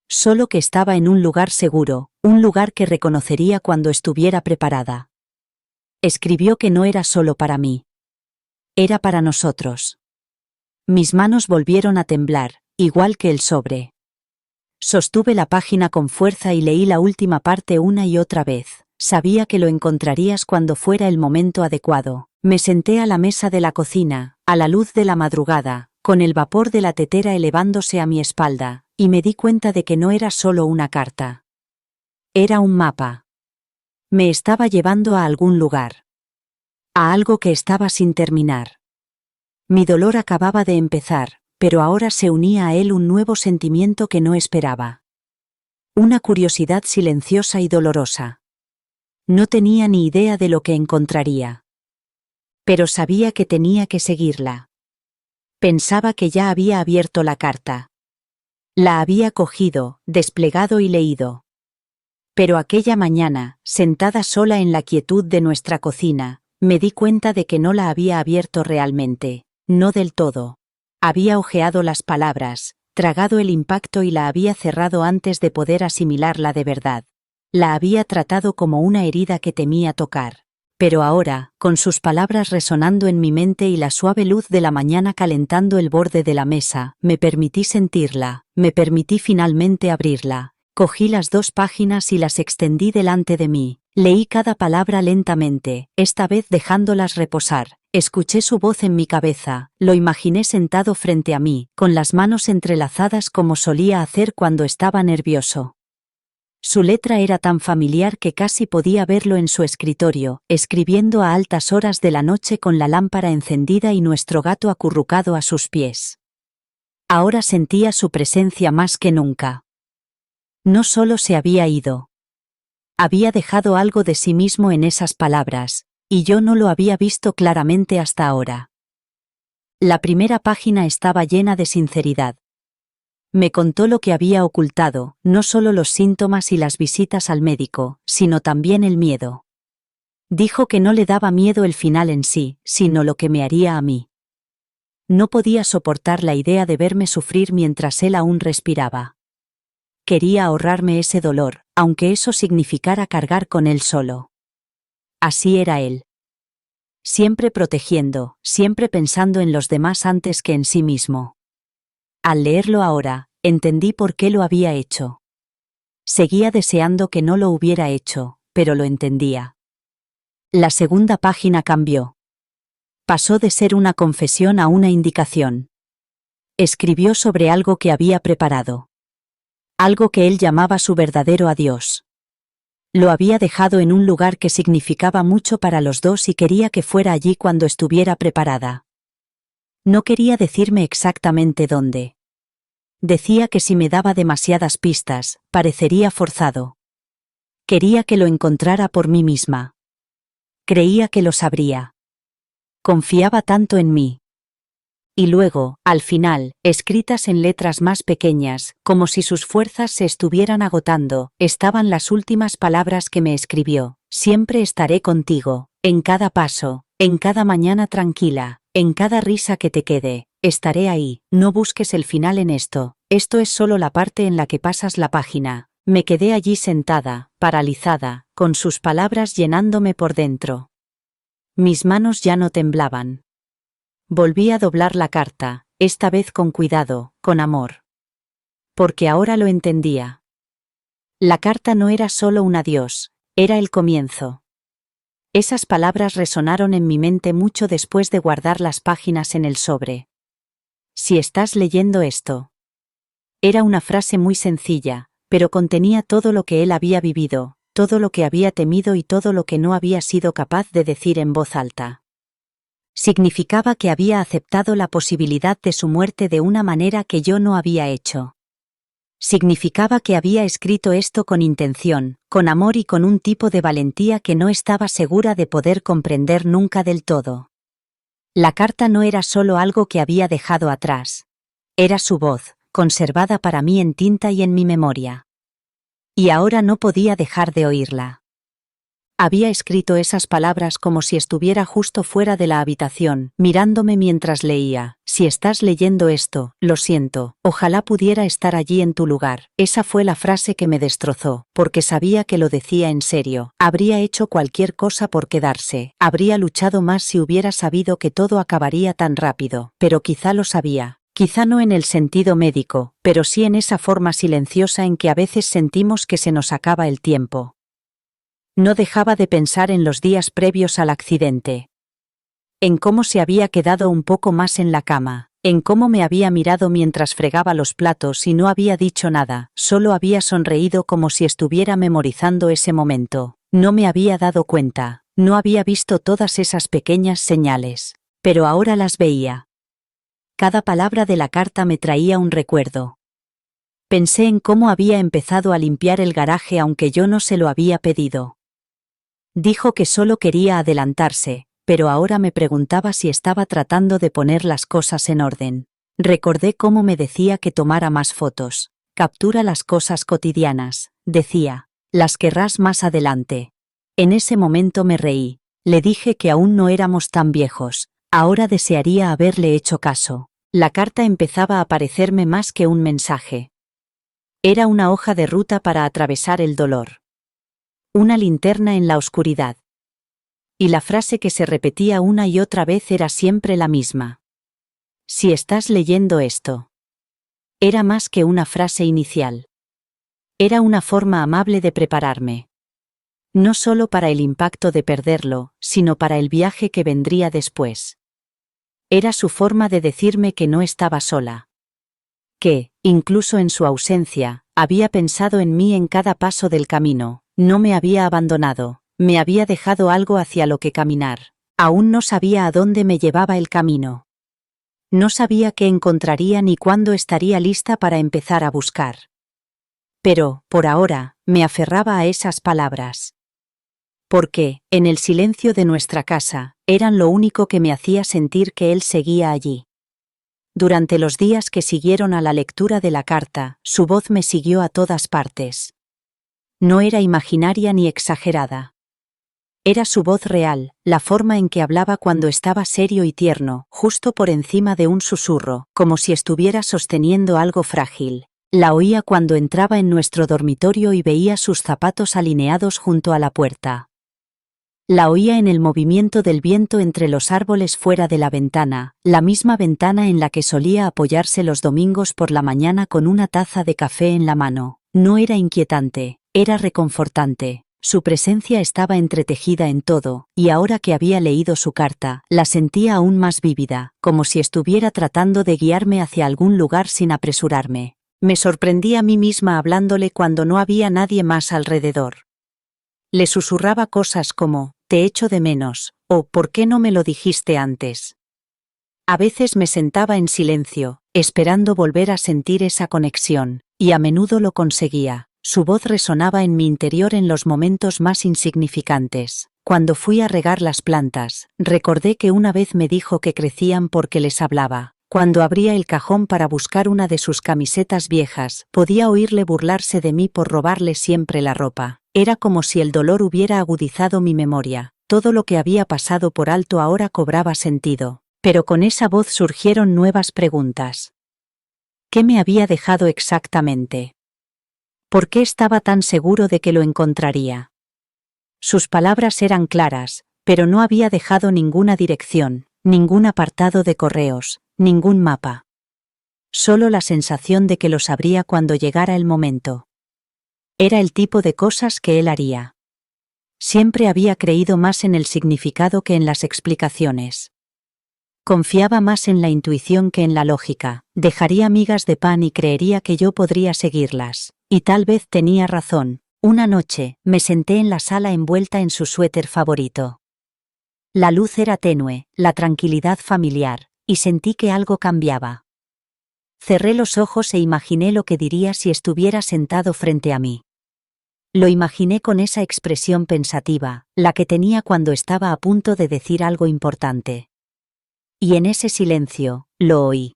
Solo que estaba en un lugar seguro, un lugar que reconocería cuando estuviera preparada. Escribió que no era solo para mí. Era para nosotros. Mis manos volvieron a temblar, igual que el sobre. Sostuve la página con fuerza y leí la última parte una y otra vez. Sabía que lo encontrarías cuando fuera el momento adecuado. Me senté a la mesa de la cocina, a la luz de la madrugada, con el vapor de la tetera elevándose a mi espalda, y me di cuenta de que no era solo una carta. Era un mapa. Me estaba llevando a algún lugar. A algo que estaba sin terminar. Mi dolor acababa de empezar, pero ahora se unía a él un nuevo sentimiento que no esperaba. Una curiosidad silenciosa y dolorosa. No tenía ni idea de lo que encontraría. Pero sabía que tenía que seguirla. Pensaba que ya había abierto la carta. La había cogido, desplegado y leído. Pero aquella mañana, sentada sola en la quietud de nuestra cocina, me di cuenta de que no la había abierto realmente, no del todo. Había hojeado las palabras, tragado el impacto y la había cerrado antes de poder asimilarla de verdad. La había tratado como una herida que temía tocar. Pero ahora, con sus palabras resonando en mi mente y la suave luz de la mañana calentando el borde de la mesa, me permití sentirla, me permití finalmente abrirla. Cogí las 2 páginas y las extendí delante de mí. Leí cada palabra lentamente, esta vez dejándolas reposar. Escuché su voz en mi cabeza, lo imaginé sentado frente a mí, con las manos entrelazadas como solía hacer cuando estaba nervioso. Su letra era tan familiar que casi podía verlo en su escritorio, escribiendo a altas horas de la noche con la lámpara encendida y nuestro gato acurrucado a sus pies. Ahora sentía su presencia más que nunca. No solo se había ido. Había dejado algo de sí mismo en esas palabras, y yo no lo había visto claramente hasta ahora. La primera página estaba llena de sinceridad. Me contó lo que había ocultado, no solo los síntomas y las visitas al médico, sino también el miedo. Dijo que no le daba miedo el final en sí, sino lo que me haría a mí. No podía soportar la idea de verme sufrir mientras él aún respiraba. Quería ahorrarme ese dolor, aunque eso significara cargar con él solo. Así era él. Siempre protegiendo, siempre pensando en los demás antes que en sí mismo. Al leerlo ahora, entendí por qué lo había hecho. Seguía deseando que no lo hubiera hecho, pero lo entendía. La segunda página cambió. Pasó de ser una confesión a una indicación. Escribió sobre algo que había preparado. Algo que él llamaba su verdadero adiós. Lo había dejado en un lugar que significaba mucho para los dos y quería que fuera allí cuando estuviera preparada. No quería decirme exactamente dónde. Decía que si me daba demasiadas pistas, parecería forzado. Quería que lo encontrara por mí misma. Creía que lo sabría. Confiaba tanto en mí. Y luego, al final, escritas en letras más pequeñas, como si sus fuerzas se estuvieran agotando, estaban las últimas palabras que me escribió. Siempre estaré contigo, en cada paso, en cada mañana tranquila, en cada risa que te quede. Estaré ahí, no busques el final en esto. Esto es solo la parte en la que pasas la página. Me quedé allí sentada, paralizada, con sus palabras llenándome por dentro. Mis manos ya no temblaban. Volví a doblar la carta, esta vez con cuidado, con amor. Porque ahora lo entendía. La carta no era solo un adiós, era el comienzo. Esas palabras resonaron en mi mente mucho después de guardar las páginas en el sobre. Si estás leyendo esto. Era una frase muy sencilla, pero contenía todo lo que él había vivido, todo lo que había temido y todo lo que no había sido capaz de decir en voz alta. Significaba que había aceptado la posibilidad de su muerte de una manera que yo no había hecho. Significaba que había escrito esto con intención, con amor y con un tipo de valentía que no estaba segura de poder comprender nunca del todo. La carta no era solo algo que había dejado atrás. Era su voz, conservada para mí en tinta y en mi memoria. Y ahora no podía dejar de oírla. Había escrito esas palabras como si estuviera justo fuera de la habitación, mirándome mientras leía. Si estás leyendo esto, lo siento, ojalá pudiera estar allí en tu lugar. Esa fue la frase que me destrozó, porque sabía que lo decía en serio. Habría hecho cualquier cosa por quedarse. Habría luchado más si hubiera sabido que todo acabaría tan rápido, pero quizá lo sabía. Quizá no en el sentido médico, pero sí en esa forma silenciosa en que a veces sentimos que se nos acaba el tiempo. No dejaba de pensar en los días previos al accidente. En cómo se había quedado un poco más en la cama, en cómo me había mirado mientras fregaba los platos y no había dicho nada, solo había sonreído como si estuviera memorizando ese momento. No me había dado cuenta, no había visto todas esas pequeñas señales, pero ahora las veía. Cada palabra de la carta me traía un recuerdo. Pensé en cómo había empezado a limpiar el garaje aunque yo no se lo había pedido. Dijo que solo quería adelantarse, pero ahora me preguntaba si estaba tratando de poner las cosas en orden. Recordé cómo me decía que tomara más fotos. Captura las cosas cotidianas, decía. Las querrás más adelante. En ese momento me reí. Le dije que aún no éramos tan viejos. Ahora desearía haberle hecho caso. La carta empezaba a parecerme más que un mensaje. Era una hoja de ruta para atravesar el dolor. Una linterna en la oscuridad. Y la frase que se repetía una y otra vez era siempre la misma. Si estás leyendo esto. Era más que una frase inicial. Era una forma amable de prepararme. No solo para el impacto de perderlo, sino para el viaje que vendría después. Era su forma de decirme que no estaba sola. Que, incluso en su ausencia, había pensado en mí en cada paso del camino, no me había abandonado, me había dejado algo hacia lo que caminar. Aún no sabía a dónde me llevaba el camino. No sabía qué encontraría ni cuándo estaría lista para empezar a buscar. Pero, por ahora, me aferraba a esas palabras. Porque, en el silencio de nuestra casa, eran lo único que me hacía sentir que él seguía allí. Durante los días que siguieron a la lectura de la carta, su voz me siguió a todas partes. No era imaginaria ni exagerada. Era su voz real, la forma en que hablaba cuando estaba serio y tierno, justo por encima de un susurro, como si estuviera sosteniendo algo frágil. La oía cuando entraba en nuestro dormitorio y veía sus zapatos alineados junto a la puerta. La oía en el movimiento del viento entre los árboles fuera de la ventana, la misma ventana en la que solía apoyarse los domingos por la mañana con una taza de café en la mano. No era inquietante, era reconfortante. Su presencia estaba entretejida en todo, y ahora que había leído su carta, la sentía aún más vívida, como si estuviera tratando de guiarme hacia algún lugar sin apresurarme. Me sorprendí a mí misma hablándole cuando no había nadie más alrededor. Le susurraba cosas como, «Te echo de menos», o «¿Por qué no me lo dijiste antes?». A veces me sentaba en silencio, esperando volver a sentir esa conexión, y a menudo lo conseguía. Su voz resonaba en mi interior en los momentos más insignificantes. Cuando fui a regar las plantas, recordé que una vez me dijo que crecían porque les hablaba. Cuando abría el cajón para buscar una de sus camisetas viejas, podía oírle burlarse de mí por robarle siempre la ropa. Era como si el dolor hubiera agudizado mi memoria. Todo lo que había pasado por alto ahora cobraba sentido. Pero con esa voz surgieron nuevas preguntas. ¿Qué me había dejado exactamente? ¿Por qué estaba tan seguro de que lo encontraría? Sus palabras eran claras, pero no había dejado ninguna dirección, ningún apartado de correos, ningún mapa. Solo la sensación de que lo sabría cuando llegara el momento. Era el tipo de cosas que él haría. Siempre había creído más en el significado que en las explicaciones. Confiaba más en la intuición que en la lógica. Dejaría migas de pan y creería que yo podría seguirlas. Y tal vez tenía razón. Una noche, me senté en la sala envuelta en su suéter favorito. La luz era tenue, la tranquilidad familiar, y sentí que algo cambiaba. Cerré los ojos e imaginé lo que diría si estuviera sentado frente a mí. Lo imaginé con esa expresión pensativa, la que tenía cuando estaba a punto de decir algo importante. Y en ese silencio, lo oí.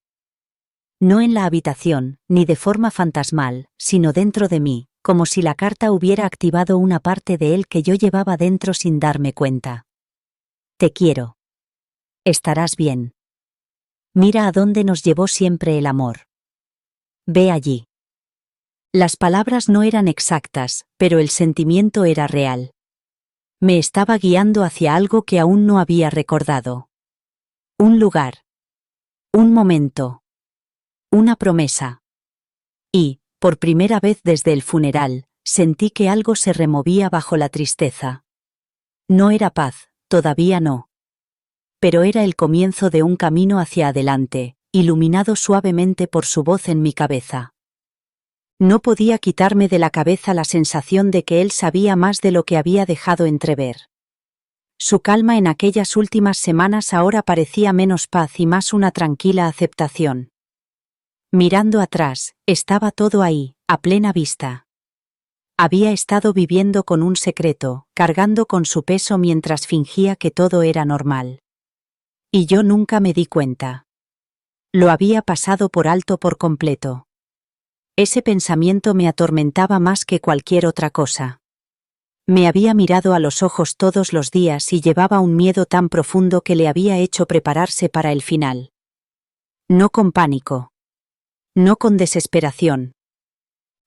No en la habitación, ni de forma fantasmal, sino dentro de mí, como si la carta hubiera activado una parte de él que yo llevaba dentro sin darme cuenta. Te quiero. Estarás bien. Mira a dónde nos llevó siempre el amor. Ve allí. Las palabras no eran exactas, pero el sentimiento era real. Me estaba guiando hacia algo que aún no había recordado. Un lugar. Un momento. Una promesa. Y, por primera vez desde el funeral, sentí que algo se removía bajo la tristeza. No era paz, todavía no. Pero era el comienzo de un camino hacia adelante, iluminado suavemente por su voz en mi cabeza. No podía quitarme de la cabeza la sensación de que él sabía más de lo que había dejado entrever. Su calma en aquellas últimas semanas ahora parecía menos paz y más una tranquila aceptación. Mirando atrás, estaba todo ahí, a plena vista. Había estado viviendo con un secreto, cargando con su peso mientras fingía que todo era normal. Y yo nunca me di cuenta. Lo había pasado por alto por completo. Ese pensamiento me atormentaba más que cualquier otra cosa. Me había mirado a los ojos todos los días y llevaba un miedo tan profundo que le había hecho prepararse para el final. No con pánico. No con desesperación.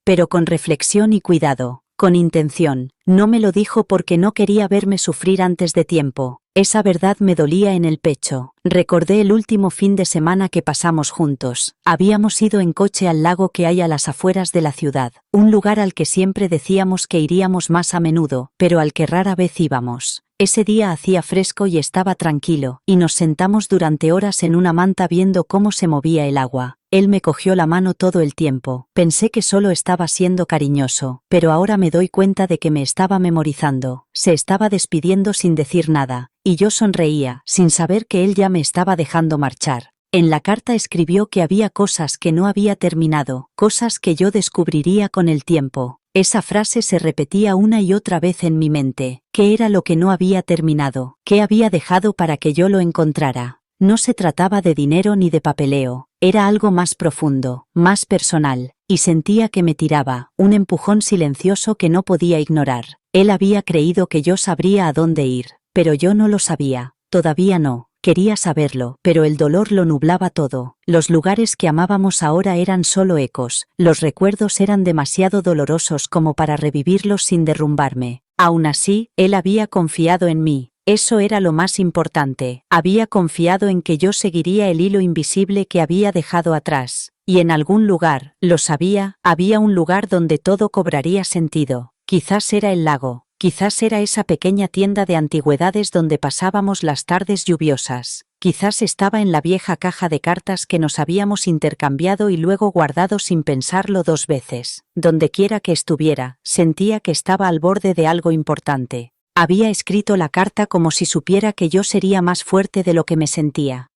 Pero con reflexión y cuidado, con intención. No me lo dijo porque no quería verme sufrir antes de tiempo. Esa verdad me dolía en el pecho. Recordé el último fin de semana que pasamos juntos. Habíamos ido en coche al lago que hay a las afueras de la ciudad, un lugar al que siempre decíamos que iríamos más a menudo, pero al que rara vez íbamos. Ese día hacía fresco y estaba tranquilo, y nos sentamos durante horas en una manta viendo cómo se movía el agua. Él me cogió la mano todo el tiempo. Pensé que solo estaba siendo cariñoso, pero ahora me doy cuenta de que me estaba memorizando. Se estaba despidiendo sin decir nada, y yo sonreía, sin saber que él ya me estaba dejando marchar. En la carta escribió que había cosas que no había terminado, cosas que yo descubriría con el tiempo. Esa frase se repetía una y otra vez en mi mente. ¿Qué era lo que no había terminado? ¿Qué había dejado para que yo lo encontrara? No se trataba de dinero ni de papeleo, era algo más profundo, más personal, y sentía que me tiraba, un empujón silencioso que no podía ignorar. Él había creído que yo sabría a dónde ir, pero yo no lo sabía, todavía no. Quería saberlo, pero el dolor lo nublaba todo. Los lugares que amábamos ahora eran solo ecos, los recuerdos eran demasiado dolorosos como para revivirlos sin derrumbarme. Aún así, él había confiado en mí. Eso era lo más importante. Había confiado en que yo seguiría el hilo invisible que había dejado atrás. Y en algún lugar, lo sabía, había un lugar donde todo cobraría sentido. Quizás era el lago. Quizás era esa pequeña tienda de antigüedades donde pasábamos las tardes lluviosas. Quizás estaba en la vieja caja de cartas que nos habíamos intercambiado y luego guardado sin pensarlo 2 veces. Dondequiera que estuviera, sentía que estaba al borde de algo importante. Había escrito la carta como si supiera que yo sería más fuerte de lo que me sentía.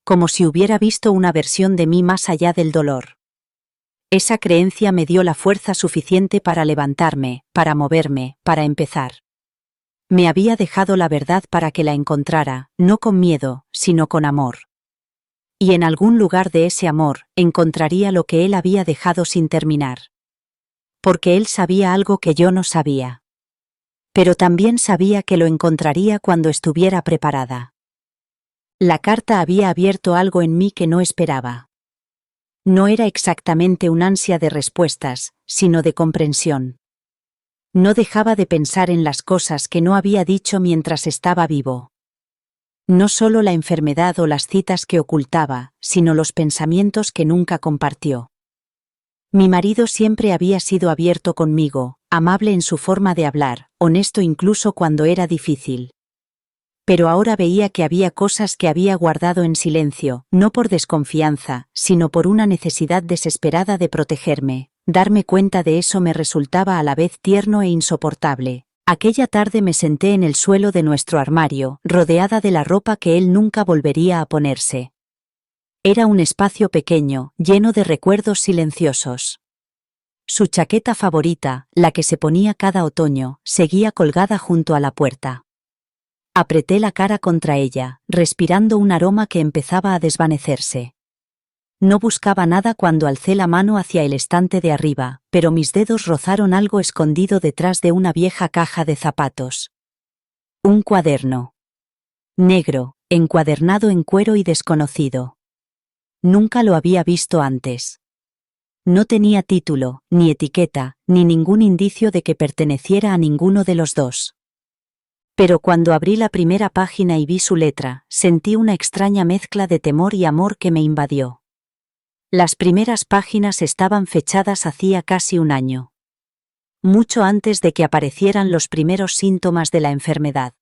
Como si hubiera visto una versión de mí más allá del dolor. Esa creencia me dio la fuerza suficiente para levantarme, para moverme, para empezar. Me había dejado la verdad para que la encontrara, no con miedo, sino con amor. Y en algún lugar de ese amor, encontraría lo que él había dejado sin terminar. Porque él sabía algo que yo no sabía. Pero también sabía que lo encontraría cuando estuviera preparada. La carta había abierto algo en mí que no esperaba. No era exactamente un ansia de respuestas, sino de comprensión. No dejaba de pensar en las cosas que no había dicho mientras estaba vivo. No solo la enfermedad o las citas que ocultaba, sino los pensamientos que nunca compartió. Mi marido siempre había sido abierto conmigo, amable en su forma de hablar, honesto incluso cuando era difícil. Pero ahora veía que había cosas que había guardado en silencio, no por desconfianza, sino por una necesidad desesperada de protegerme. Darme cuenta de eso me resultaba a la vez tierno e insoportable. Aquella tarde me senté en el suelo de nuestro armario, rodeada de la ropa que él nunca volvería a ponerse. Era un espacio pequeño, lleno de recuerdos silenciosos. Su chaqueta favorita, la que se ponía cada otoño, seguía colgada junto a la puerta. Apreté la cara contra ella, respirando un aroma que empezaba a desvanecerse. No buscaba nada cuando alcé la mano hacia el estante de arriba, pero mis dedos rozaron algo escondido detrás de una vieja caja de zapatos. Un cuaderno. Negro, encuadernado en cuero y desconocido. Nunca lo había visto antes. No tenía título, ni etiqueta, ni ningún indicio de que perteneciera a ninguno de los dos. Pero cuando abrí la primera página y vi su letra, sentí una extraña mezcla de temor y amor que me invadió. Las primeras páginas estaban fechadas hacía casi un año. Mucho antes de que aparecieran los primeros síntomas de la enfermedad.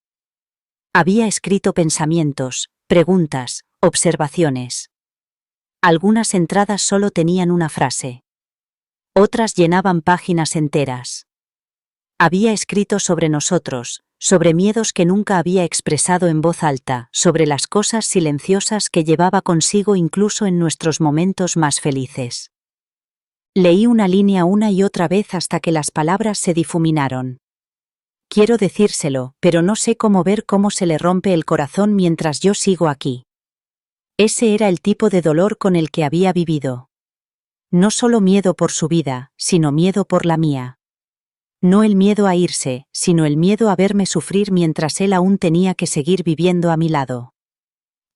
Había escrito pensamientos, preguntas, observaciones. Algunas entradas solo tenían una frase. Otras llenaban páginas enteras. Había escrito sobre nosotros, sobre miedos que nunca había expresado en voz alta, sobre las cosas silenciosas que llevaba consigo incluso en nuestros momentos más felices. Leí una línea una y otra vez hasta que las palabras se difuminaron. Quiero decírselo, pero no sé cómo ver cómo se le rompe el corazón mientras yo sigo aquí. Ese era el tipo de dolor con el que había vivido. No solo miedo por su vida, sino miedo por la mía. No el miedo a irse, sino el miedo a verme sufrir mientras él aún tenía que seguir viviendo a mi lado.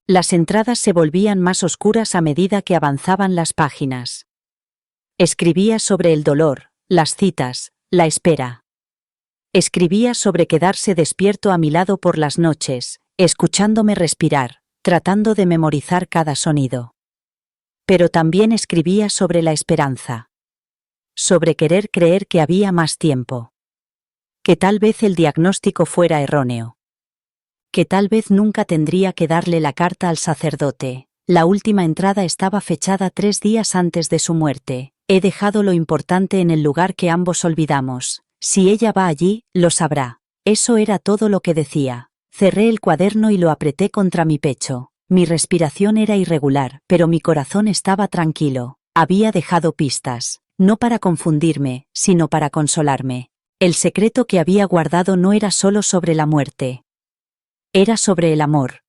Las entradas se volvían más oscuras a medida que avanzaban las páginas. Escribía sobre el dolor, las citas, La espera. Escribía sobre quedarse despierto a mi lado por las noches, escuchándome respirar, tratando de memorizar cada sonido. Pero también escribía sobre la esperanza. Sobre querer creer que había más tiempo. Que tal vez el diagnóstico fuera erróneo. Que tal vez nunca tendría que darle la carta al sacerdote. La última entrada estaba fechada 3 días antes de su muerte. He dejado lo importante en el lugar que ambos olvidamos. Si ella va allí, lo sabrá. Eso era todo lo que decía. Cerré el cuaderno y lo apreté contra mi pecho. Mi respiración era irregular, pero mi corazón estaba tranquilo. Había dejado pistas, no para confundirme, sino para consolarme. El secreto que había guardado no era solo sobre la muerte. Era sobre el amor.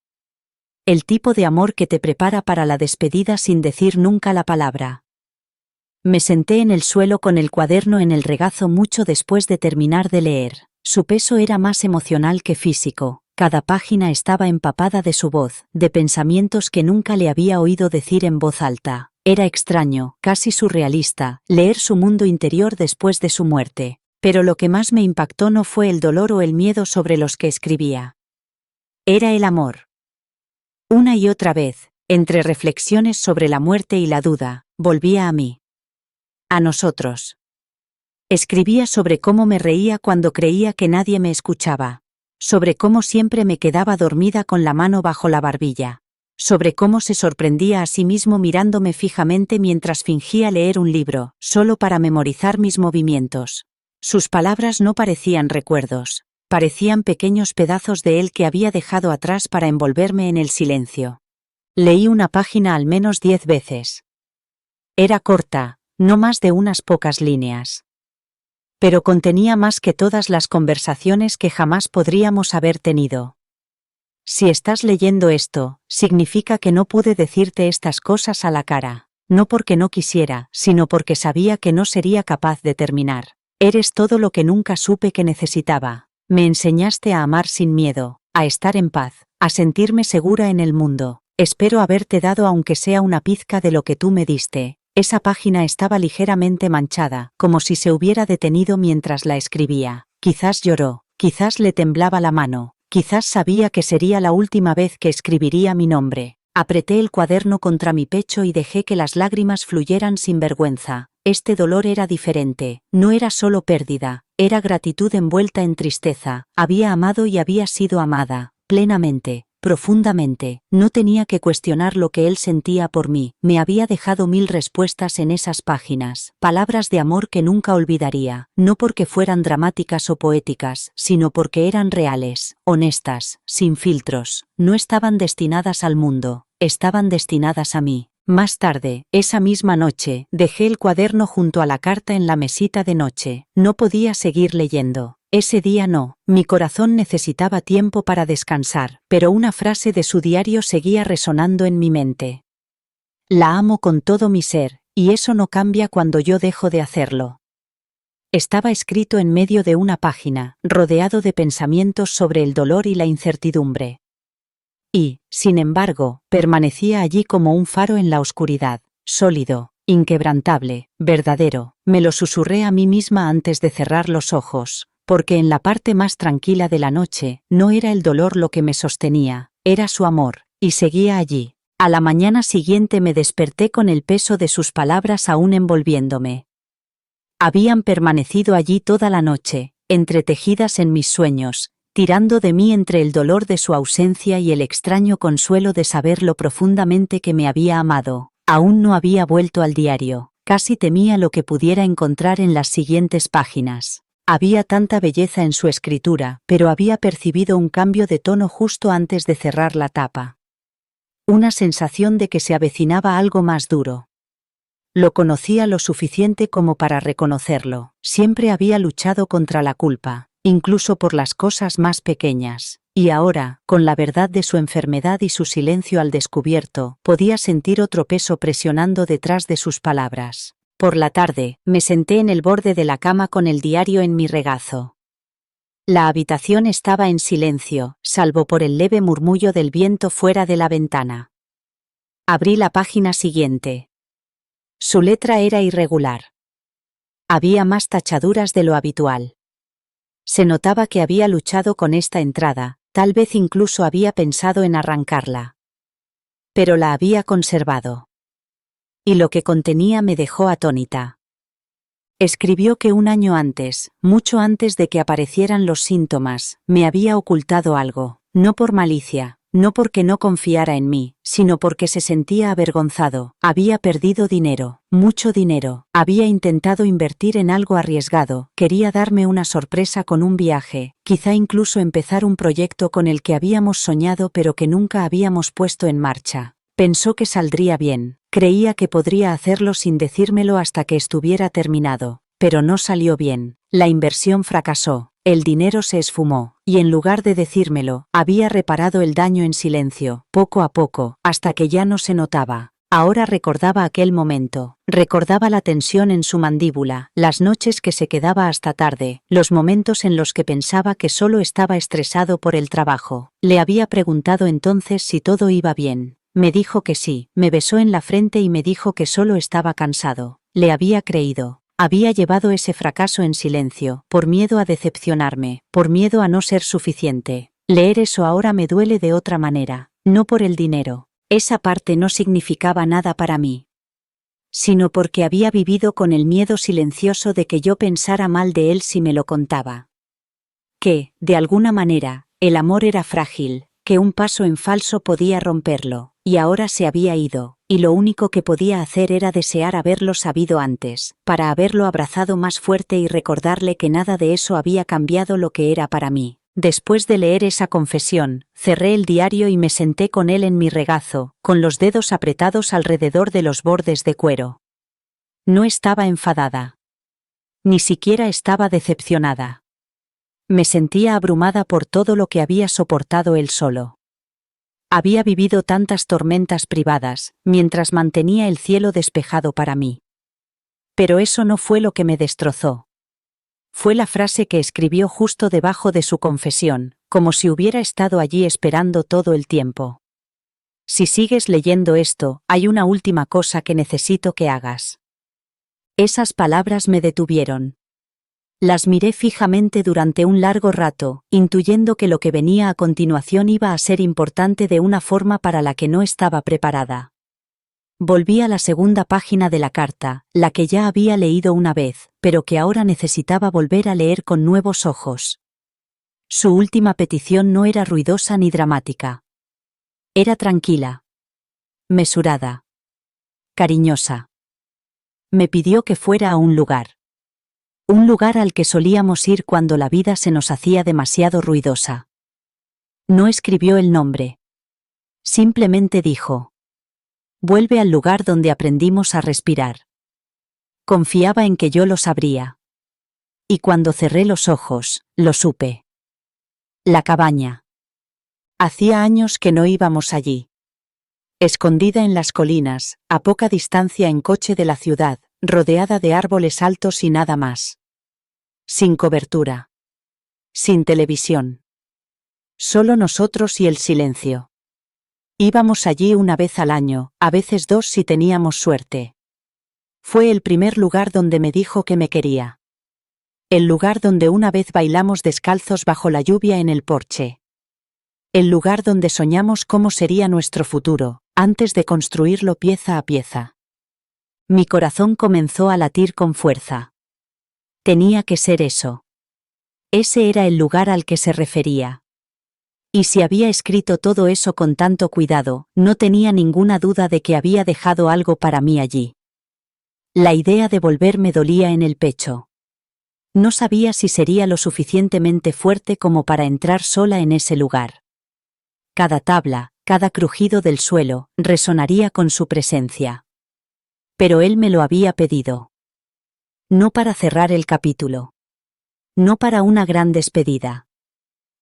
El tipo de amor que te prepara para la despedida sin decir nunca la palabra. Me senté en el suelo con el cuaderno en el regazo mucho después de terminar de leer. Su peso era más emocional que físico. Cada página estaba empapada de su voz, de pensamientos que nunca le había oído decir en voz alta. Era extraño, casi surrealista, leer su mundo interior después de su muerte. Pero lo que más me impactó no fue el dolor o el miedo sobre los que escribía. Era el amor. Una y otra vez, entre reflexiones sobre la muerte y la duda, volvía a mí. A nosotros. Escribía sobre cómo me reía cuando creía que nadie me escuchaba. Sobre cómo siempre me quedaba dormida con la mano bajo la barbilla. Sobre cómo se sorprendía a sí mismo mirándome fijamente mientras fingía leer un libro, solo para memorizar mis movimientos. Sus palabras no parecían recuerdos. Parecían pequeños pedazos de él que había dejado atrás para envolverme en el silencio. Leí una página al menos 10 veces. Era corta, no más de unas pocas líneas. Pero contenía más que todas las conversaciones que jamás podríamos haber tenido. Si estás leyendo esto, significa que no pude decirte estas cosas a la cara, no porque no quisiera, sino porque sabía que no sería capaz de terminar. Eres todo lo que nunca supe que necesitaba. Me enseñaste a amar sin miedo, a estar en paz, a sentirme segura en el mundo. Espero haberte dado aunque sea una pizca de lo que tú me diste. Esa página estaba ligeramente manchada, como si se hubiera detenido mientras la escribía. Quizás lloró, quizás le temblaba la mano, quizás sabía que sería la última vez que escribiría mi nombre. Apreté el cuaderno contra mi pecho y dejé que las lágrimas fluyeran sin vergüenza. Este dolor era diferente, no era solo pérdida, era gratitud envuelta en tristeza. Había amado y había sido amada, plenamente. Profundamente, no tenía que cuestionar lo que él sentía por mí, me había dejado 1000 respuestas en esas páginas, palabras de amor que nunca olvidaría, no porque fueran dramáticas o poéticas, sino porque eran reales, honestas, sin filtros, no estaban destinadas al mundo, estaban destinadas a mí. Más tarde, esa misma noche, dejé el cuaderno junto a la carta en la mesita de noche, no podía seguir leyendo. Ese día no, mi corazón necesitaba tiempo para descansar, pero una frase de su diario seguía resonando en mi mente. La amo con todo mi ser, y eso no cambia cuando yo dejo de hacerlo. Estaba escrito en medio de una página, rodeado de pensamientos sobre el dolor y la incertidumbre. Y, sin embargo, permanecía allí como un faro en la oscuridad, sólido, inquebrantable, verdadero. Me lo susurré a mí misma antes de cerrar los ojos. Porque en la parte más tranquila de la noche, no era el dolor lo que me sostenía, era su amor, y seguía allí. A la mañana siguiente me desperté con el peso de sus palabras aún envolviéndome. Habían permanecido allí toda la noche, entretejidas en mis sueños, tirando de mí entre el dolor de su ausencia y el extraño consuelo de saber lo profundamente que me había amado. Aún no había vuelto al diario, casi temía lo que pudiera encontrar en las siguientes páginas. Había tanta belleza en su escritura, pero había percibido un cambio de tono justo antes de cerrar la tapa. Una sensación de que se avecinaba algo más duro. Lo conocía lo suficiente como para reconocerlo. Siempre había luchado contra la culpa, incluso por las cosas más pequeñas. Y ahora, con la verdad de su enfermedad y su silencio al descubierto, podía sentir otro peso presionando detrás de sus palabras. Por la tarde, me senté en el borde de la cama con el diario en mi regazo. La habitación estaba en silencio, salvo por el leve murmullo del viento fuera de la ventana. Abrí la página siguiente. Su letra era irregular. Había más tachaduras de lo habitual. Se notaba que había luchado con esta entrada, tal vez incluso había pensado en arrancarla. Pero la había conservado. Y lo que contenía me dejó atónita. Escribió que un año antes, mucho antes de que aparecieran los síntomas, me había ocultado algo, no por malicia, no porque no confiara en mí, sino porque se sentía avergonzado. Había perdido dinero, mucho dinero, había intentado invertir en algo arriesgado, quería darme una sorpresa con un viaje, quizá incluso empezar un proyecto con el que habíamos soñado pero que nunca habíamos puesto en marcha. Pensó que saldría bien, creía que podría hacerlo sin decírmelo hasta que estuviera terminado, pero no salió bien, la inversión fracasó, el dinero se esfumó, y en lugar de decírmelo, había reparado el daño en silencio, poco a poco, hasta que ya no se notaba. Ahora recordaba aquel momento, recordaba la tensión en su mandíbula, las noches que se quedaba hasta tarde, los momentos en los que pensaba que solo estaba estresado por el trabajo. Le había preguntado entonces si todo iba bien. Me dijo que sí, me besó en la frente y me dijo que solo estaba cansado. Le había creído. Había llevado ese fracaso en silencio, por miedo a decepcionarme, por miedo a no ser suficiente. Leer eso ahora me duele de otra manera, no por el dinero. Esa parte no significaba nada para mí, sino porque había vivido con el miedo silencioso de que yo pensara mal de él si me lo contaba. Que, de alguna manera, el amor era frágil, que un paso en falso podía romperlo. Y ahora se había ido, y lo único que podía hacer era desear haberlo sabido antes, para haberlo abrazado más fuerte y recordarle que nada de eso había cambiado lo que era para mí. Después de leer esa confesión, cerré el diario y me senté con él en mi regazo, con los dedos apretados alrededor de los bordes de cuero. No estaba enfadada. Ni siquiera estaba decepcionada. Me sentía abrumada por todo lo que había soportado él solo. Había vivido tantas tormentas privadas, mientras mantenía el cielo despejado para mí. Pero eso no fue lo que me destrozó. Fue la frase que escribió justo debajo de su confesión, como si hubiera estado allí esperando todo el tiempo. Si sigues leyendo esto, hay una última cosa que necesito que hagas. Esas palabras me detuvieron. Las miré fijamente durante un largo rato, intuyendo que lo que venía a continuación iba a ser importante de una forma para la que no estaba preparada. Volví a la segunda página de la carta, la que ya había leído una vez, pero que ahora necesitaba volver a leer con nuevos ojos. Su última petición no era ruidosa ni dramática. Era tranquila, mesurada, cariñosa. Me pidió que fuera a un lugar. Un lugar al que solíamos ir cuando la vida se nos hacía demasiado ruidosa. No escribió el nombre. Simplemente dijo: vuelve al lugar donde aprendimos a respirar. Confiaba en que yo lo sabría. Y cuando cerré los ojos, lo supe. La cabaña. Hacía años que no íbamos allí. Escondida en las colinas, a poca distancia en coche de la ciudad, rodeada de árboles altos y nada más. Sin cobertura. Sin televisión. Solo nosotros y el silencio. Íbamos allí una vez al año, a veces dos si teníamos suerte. Fue el primer lugar donde me dijo que me quería. El lugar donde una vez bailamos descalzos bajo la lluvia en el porche. El lugar donde soñamos cómo sería nuestro futuro, antes de construirlo pieza a pieza. Mi corazón comenzó a latir con fuerza. Tenía que ser eso. Ese era el lugar al que se refería. Y si había escrito todo eso con tanto cuidado, no tenía ninguna duda de que había dejado algo para mí allí. La idea de volver me dolía en el pecho. No sabía si sería lo suficientemente fuerte como para entrar sola en ese lugar. Cada tabla, cada crujido del suelo, resonaría con su presencia. Pero él me lo había pedido. No para cerrar el capítulo. No para una gran despedida.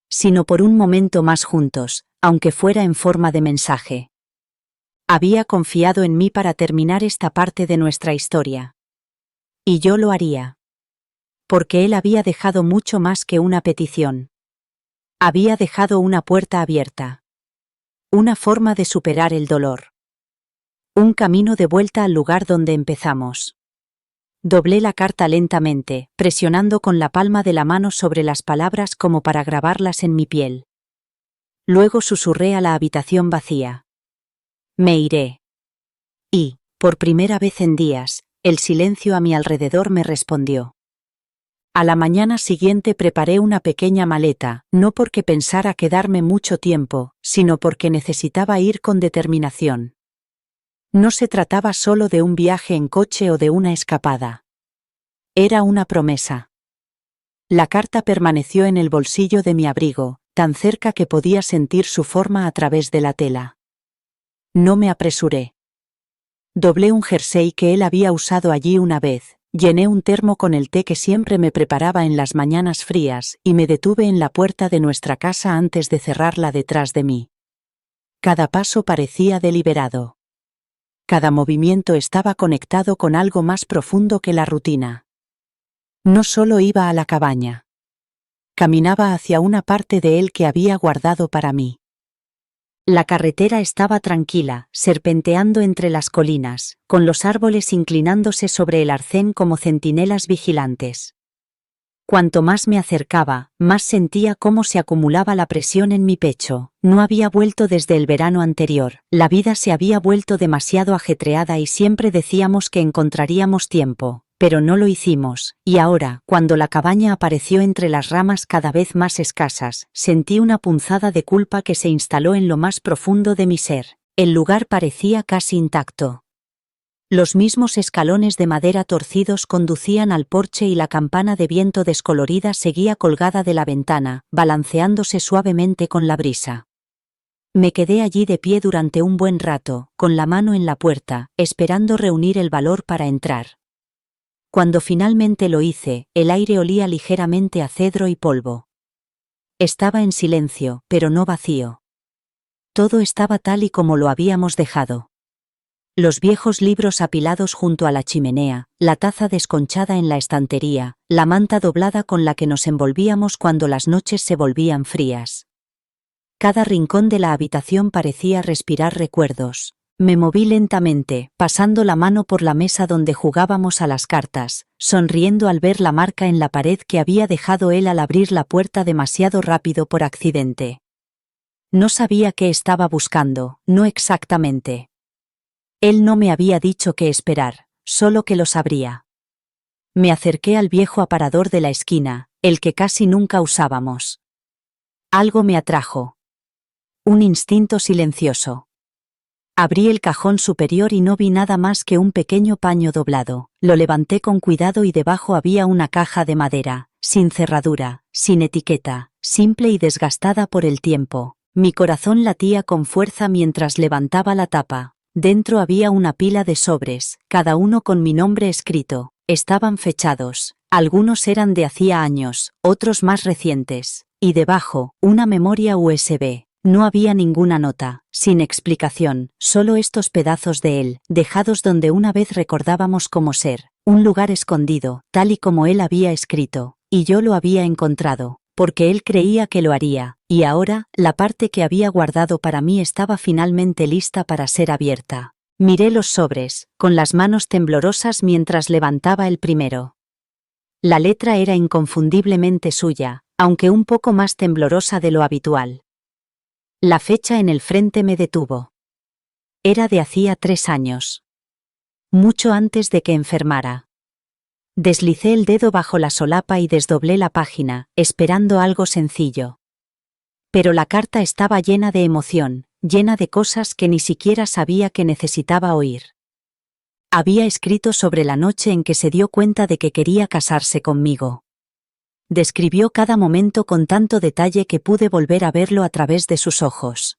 Sino por un momento más juntos, aunque fuera en forma de mensaje. Había confiado en mí para terminar esta parte de nuestra historia. Y yo lo haría. Porque él había dejado mucho más que una petición. Había dejado una puerta abierta. Una forma de superar el dolor. Un camino de vuelta al lugar donde empezamos. Doblé la carta lentamente, presionando con la palma de la mano sobre las palabras como para grabarlas en mi piel. Luego susurré a la habitación vacía. Me iré. Y, por primera vez en días, el silencio a mi alrededor me respondió. A la mañana siguiente preparé una pequeña maleta, no porque pensara quedarme mucho tiempo, sino porque necesitaba ir con determinación. No se trataba solo de un viaje en coche o de una escapada. Era una promesa. La carta permaneció en el bolsillo de mi abrigo, tan cerca que podía sentir su forma a través de la tela. No me apresuré. Doblé un jersey que él había usado allí una vez, llené un termo con el té que siempre me preparaba en las mañanas frías y me detuve en la puerta de nuestra casa antes de cerrarla detrás de mí. Cada paso parecía deliberado. Cada movimiento estaba conectado con algo más profundo que la rutina. No solo iba a la cabaña. Caminaba hacia una parte de él que había guardado para mí. La carretera estaba tranquila, serpenteando entre las colinas, con los árboles inclinándose sobre el arcén como centinelas vigilantes. Cuanto más me acercaba, más sentía cómo se acumulaba la presión en mi pecho. No había vuelto desde el verano anterior, la vida se había vuelto demasiado ajetreada y siempre decíamos que encontraríamos tiempo, pero no lo hicimos, y ahora, cuando la cabaña apareció entre las ramas cada vez más escasas, sentí una punzada de culpa que se instaló en lo más profundo de mi ser. El lugar parecía casi intacto. Los mismos escalones de madera torcidos conducían al porche y la campana de viento descolorida seguía colgada de la ventana, balanceándose suavemente con la brisa. Me quedé allí de pie durante un buen rato, con la mano en la puerta, esperando reunir el valor para entrar. Cuando finalmente lo hice, el aire olía ligeramente a cedro y polvo. Estaba en silencio, pero no vacío. Todo estaba tal y como lo habíamos dejado. Los viejos libros apilados junto a la chimenea, la taza desconchada en la estantería, la manta doblada con la que nos envolvíamos cuando las noches se volvían frías. Cada rincón de la habitación parecía respirar recuerdos. Me moví lentamente, pasando la mano por la mesa donde jugábamos a las cartas, sonriendo al ver la marca en la pared que había dejado él al abrir la puerta demasiado rápido por accidente. No sabía qué estaba buscando, no exactamente. Él no me había dicho qué esperar, solo que lo sabría. Me acerqué al viejo aparador de la esquina, el que casi nunca usábamos. Algo me atrajo. Un instinto silencioso. Abrí el cajón superior y no vi nada más que un pequeño paño doblado. Lo levanté con cuidado y debajo había una caja de madera, sin cerradura, sin etiqueta, simple y desgastada por el tiempo. Mi corazón latía con fuerza mientras levantaba la tapa. Dentro había una pila de sobres, cada uno con mi nombre escrito. Estaban fechados. Algunos eran de hacía años, otros más recientes. Y debajo, una memoria USB. No había ninguna nota, sin explicación, solo estos pedazos de él, dejados donde una vez recordábamos como ser, un lugar escondido, tal y como él había escrito, y yo lo había encontrado, porque él creía que lo haría, y ahora, la parte que había guardado para mí estaba finalmente lista para ser abierta. Miré los sobres, con las manos temblorosas mientras levantaba el primero. La letra era inconfundiblemente suya, aunque un poco más temblorosa de lo habitual. La fecha en el frente me detuvo. Era de hacía 3 años. Mucho antes de que enfermara. Deslicé el dedo bajo la solapa y desdoblé la página, esperando algo sencillo. Pero la carta estaba llena de emoción, llena de cosas que ni siquiera sabía que necesitaba oír. Había escrito sobre la noche en que se dio cuenta de que quería casarse conmigo. Describió cada momento con tanto detalle que pude volver a verlo a través de sus ojos.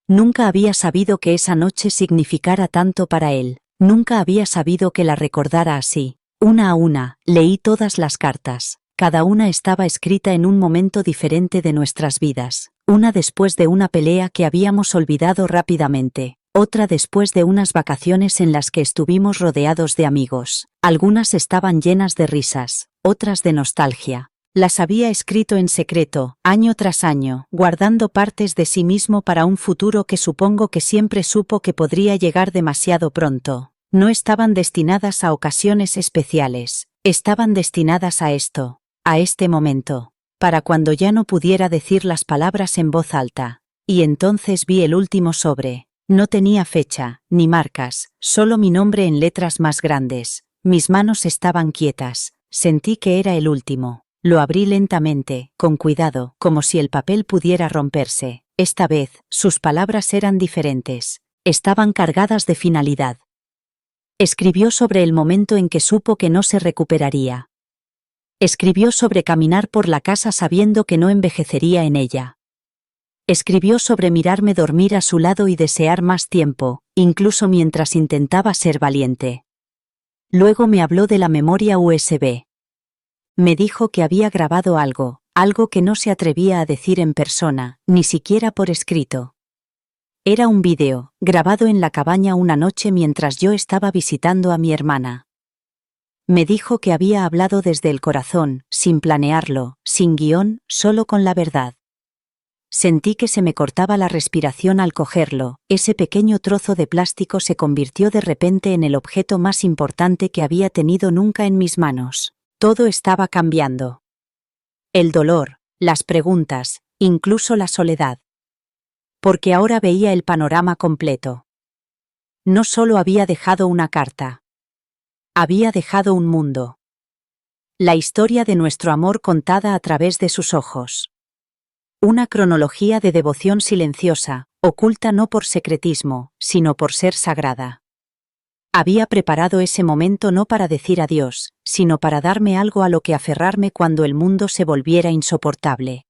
Nunca había sabido que esa noche significara tanto para él, nunca había sabido que la recordara así. Una a una, leí todas las cartas. Cada una estaba escrita en un momento diferente de nuestras vidas. Una después de una pelea que habíamos olvidado rápidamente. Otra después de unas vacaciones en las que estuvimos rodeados de amigos. Algunas estaban llenas de risas, otras de nostalgia. Las había escrito en secreto, año tras año, guardando partes de sí mismo para un futuro que supongo que siempre supo que podría llegar demasiado pronto. No estaban destinadas a ocasiones especiales, estaban destinadas a esto, a este momento, para cuando ya no pudiera decir las palabras en voz alta. Y entonces vi el último sobre. No tenía fecha, ni marcas, solo mi nombre en letras más grandes. Mis manos estaban quietas, sentí que era el último. Lo abrí lentamente, con cuidado, como si el papel pudiera romperse. Esta vez, sus palabras eran diferentes. Estaban cargadas de finalidad. Escribió sobre el momento en que supo que no se recuperaría. Escribió sobre caminar por la casa sabiendo que no envejecería en ella. Escribió sobre mirarme dormir a su lado y desear más tiempo, incluso mientras intentaba ser valiente. Luego me habló de la memoria USB. Me dijo que había grabado algo que no se atrevía a decir en persona, ni siquiera por escrito. Era un vídeo, grabado en la cabaña una noche mientras yo estaba visitando a mi hermana. Me dijo que había hablado desde el corazón, sin planearlo, sin guión, solo con la verdad. Sentí que se me cortaba la respiración al cogerlo. Ese pequeño trozo de plástico se convirtió de repente en el objeto más importante que había tenido nunca en mis manos. Todo estaba cambiando. El dolor, las preguntas, incluso la soledad. Porque ahora veía el panorama completo. No solo había dejado una carta. Había dejado un mundo. La historia de nuestro amor contada a través de sus ojos. Una cronología de devoción silenciosa, oculta no por secretismo, sino por ser sagrada. Había preparado ese momento no para decir adiós, sino para darme algo a lo que aferrarme cuando el mundo se volviera insoportable.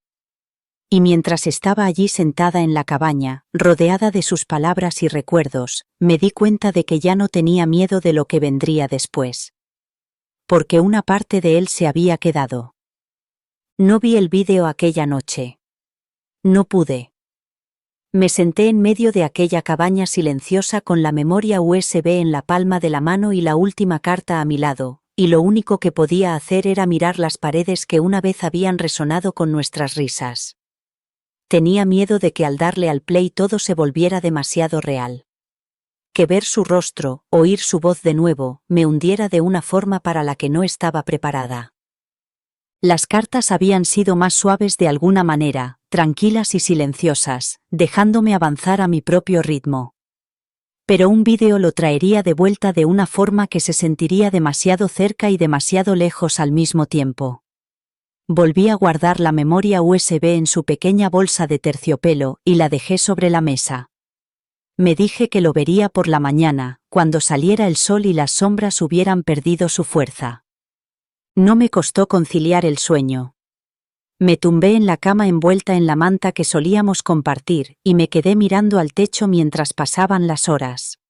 Y mientras estaba allí sentada en la cabaña, rodeada de sus palabras y recuerdos, me di cuenta de que ya no tenía miedo de lo que vendría después. Porque una parte de él se había quedado. No vi el vídeo aquella noche. No pude. Me senté en medio de aquella cabaña silenciosa con la memoria USB en la palma de la mano y la última carta a mi lado, y lo único que podía hacer era mirar las paredes que una vez habían resonado con nuestras risas. Tenía miedo de que al darle al play todo se volviera demasiado real. Que ver su rostro, oír su voz de nuevo, me hundiera de una forma para la que no estaba preparada. Las cartas habían sido más suaves de alguna manera, tranquilas y silenciosas, dejándome avanzar a mi propio ritmo. Pero un vídeo lo traería de vuelta de una forma que se sentiría demasiado cerca y demasiado lejos al mismo tiempo. Volví a guardar la memoria USB en su pequeña bolsa de terciopelo y la dejé sobre la mesa. Me dije que lo vería por la mañana, cuando saliera el sol y las sombras hubieran perdido su fuerza. No me costó conciliar el sueño. Me tumbé en la cama envuelta en la manta que solíamos compartir y me quedé mirando al techo mientras pasaban las horas.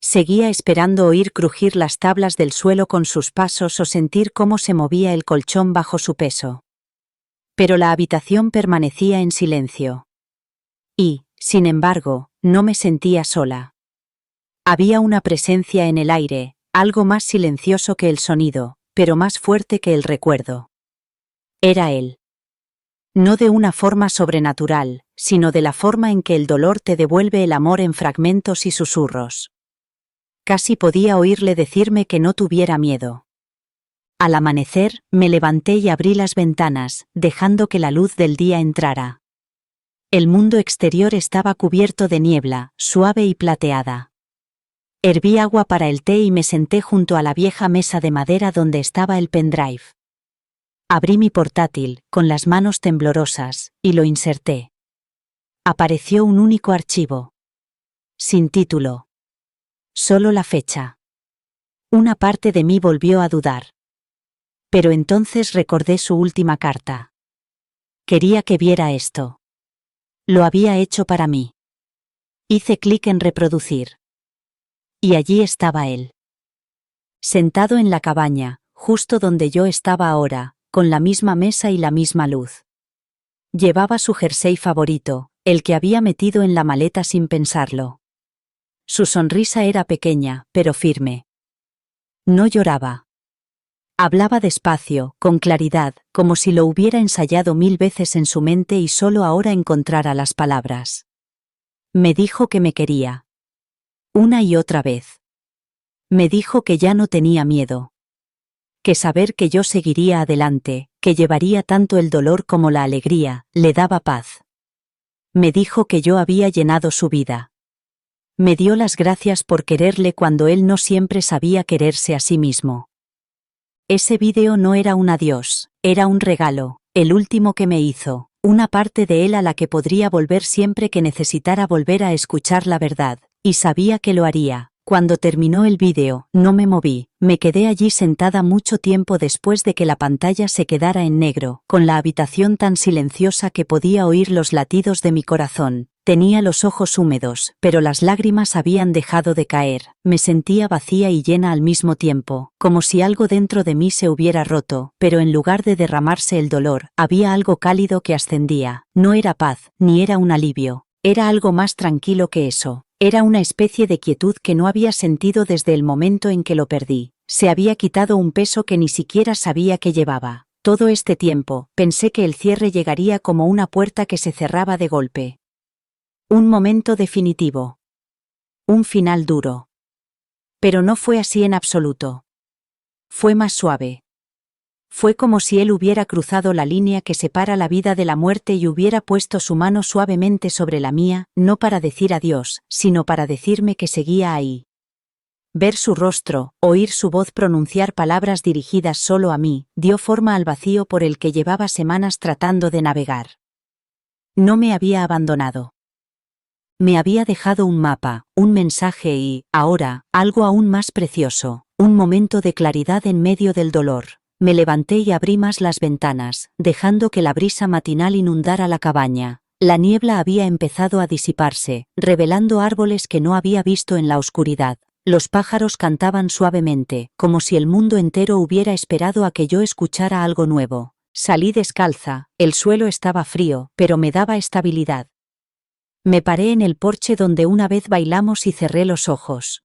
Seguía esperando oír crujir las tablas del suelo con sus pasos o sentir cómo se movía el colchón bajo su peso. Pero la habitación permanecía en silencio. Y, sin embargo, no me sentía sola. Había una presencia en el aire, algo más silencioso que el sonido, pero más fuerte que el recuerdo. Era él. No de una forma sobrenatural, sino de la forma en que el dolor te devuelve el amor en fragmentos y susurros. Casi podía oírle decirme que no tuviera miedo. Al amanecer, me levanté y abrí las ventanas, dejando que la luz del día entrara. El mundo exterior estaba cubierto de niebla, suave y plateada. Herví agua para el té y me senté junto a la vieja mesa de madera donde estaba el pendrive. Abrí mi portátil, con las manos temblorosas, y lo inserté. Apareció un único archivo. Sin título. Solo la fecha. Una parte de mí volvió a dudar. Pero entonces recordé su última carta. Quería que viera esto. Lo había hecho para mí. Hice clic en reproducir. Y allí estaba él. Sentado en la cabaña, justo donde yo estaba ahora, con la misma mesa y la misma luz. Llevaba su jersey favorito, el que había metido en la maleta sin pensarlo. Su sonrisa era pequeña, pero firme. No lloraba. Hablaba despacio, con claridad, como si lo hubiera ensayado 1000 veces en su mente y solo ahora encontrara las palabras. Me dijo que me quería. Una y otra vez. Me dijo que ya no tenía miedo. Que saber que yo seguiría adelante, que llevaría tanto el dolor como la alegría, le daba paz. Me dijo que yo había llenado su vida. Me dio las gracias por quererle cuando él no siempre sabía quererse a sí mismo. Ese vídeo no era un adiós, era un regalo, el último que me hizo, una parte de él a la que podría volver siempre que necesitara volver a escuchar la verdad, y sabía que lo haría. Cuando terminó el vídeo, no me moví, me quedé allí sentada mucho tiempo después de que la pantalla se quedara en negro, con la habitación tan silenciosa que podía oír los latidos de mi corazón. Tenía los ojos húmedos, pero las lágrimas habían dejado de caer. Me sentía vacía y llena al mismo tiempo, como si algo dentro de mí se hubiera roto, pero en lugar de derramarse el dolor, había algo cálido que ascendía. No era paz, ni era un alivio, era algo más tranquilo que eso. Era una especie de quietud que no había sentido desde el momento en que lo perdí. Se había quitado un peso que ni siquiera sabía que llevaba. Todo este tiempo, pensé que el cierre llegaría como una puerta que se cerraba de golpe. Un momento definitivo. Un final duro. Pero no fue así en absoluto. Fue más suave. Fue como si él hubiera cruzado la línea que separa la vida de la muerte y hubiera puesto su mano suavemente sobre la mía, no para decir adiós, sino para decirme que seguía ahí. Ver su rostro, oír su voz pronunciar palabras dirigidas solo a mí, dio forma al vacío por el que llevaba semanas tratando de navegar. No me había abandonado. Me había dejado un mapa, un mensaje y, ahora, algo aún más precioso, un momento de claridad en medio del dolor. Me levanté y abrí más las ventanas, dejando que la brisa matinal inundara la cabaña. La niebla había empezado a disiparse, revelando árboles que no había visto en la oscuridad. Los pájaros cantaban suavemente, como si el mundo entero hubiera esperado a que yo escuchara algo nuevo. Salí descalza, el suelo estaba frío, pero me daba estabilidad. Me paré en el porche donde una vez bailamos y cerré los ojos.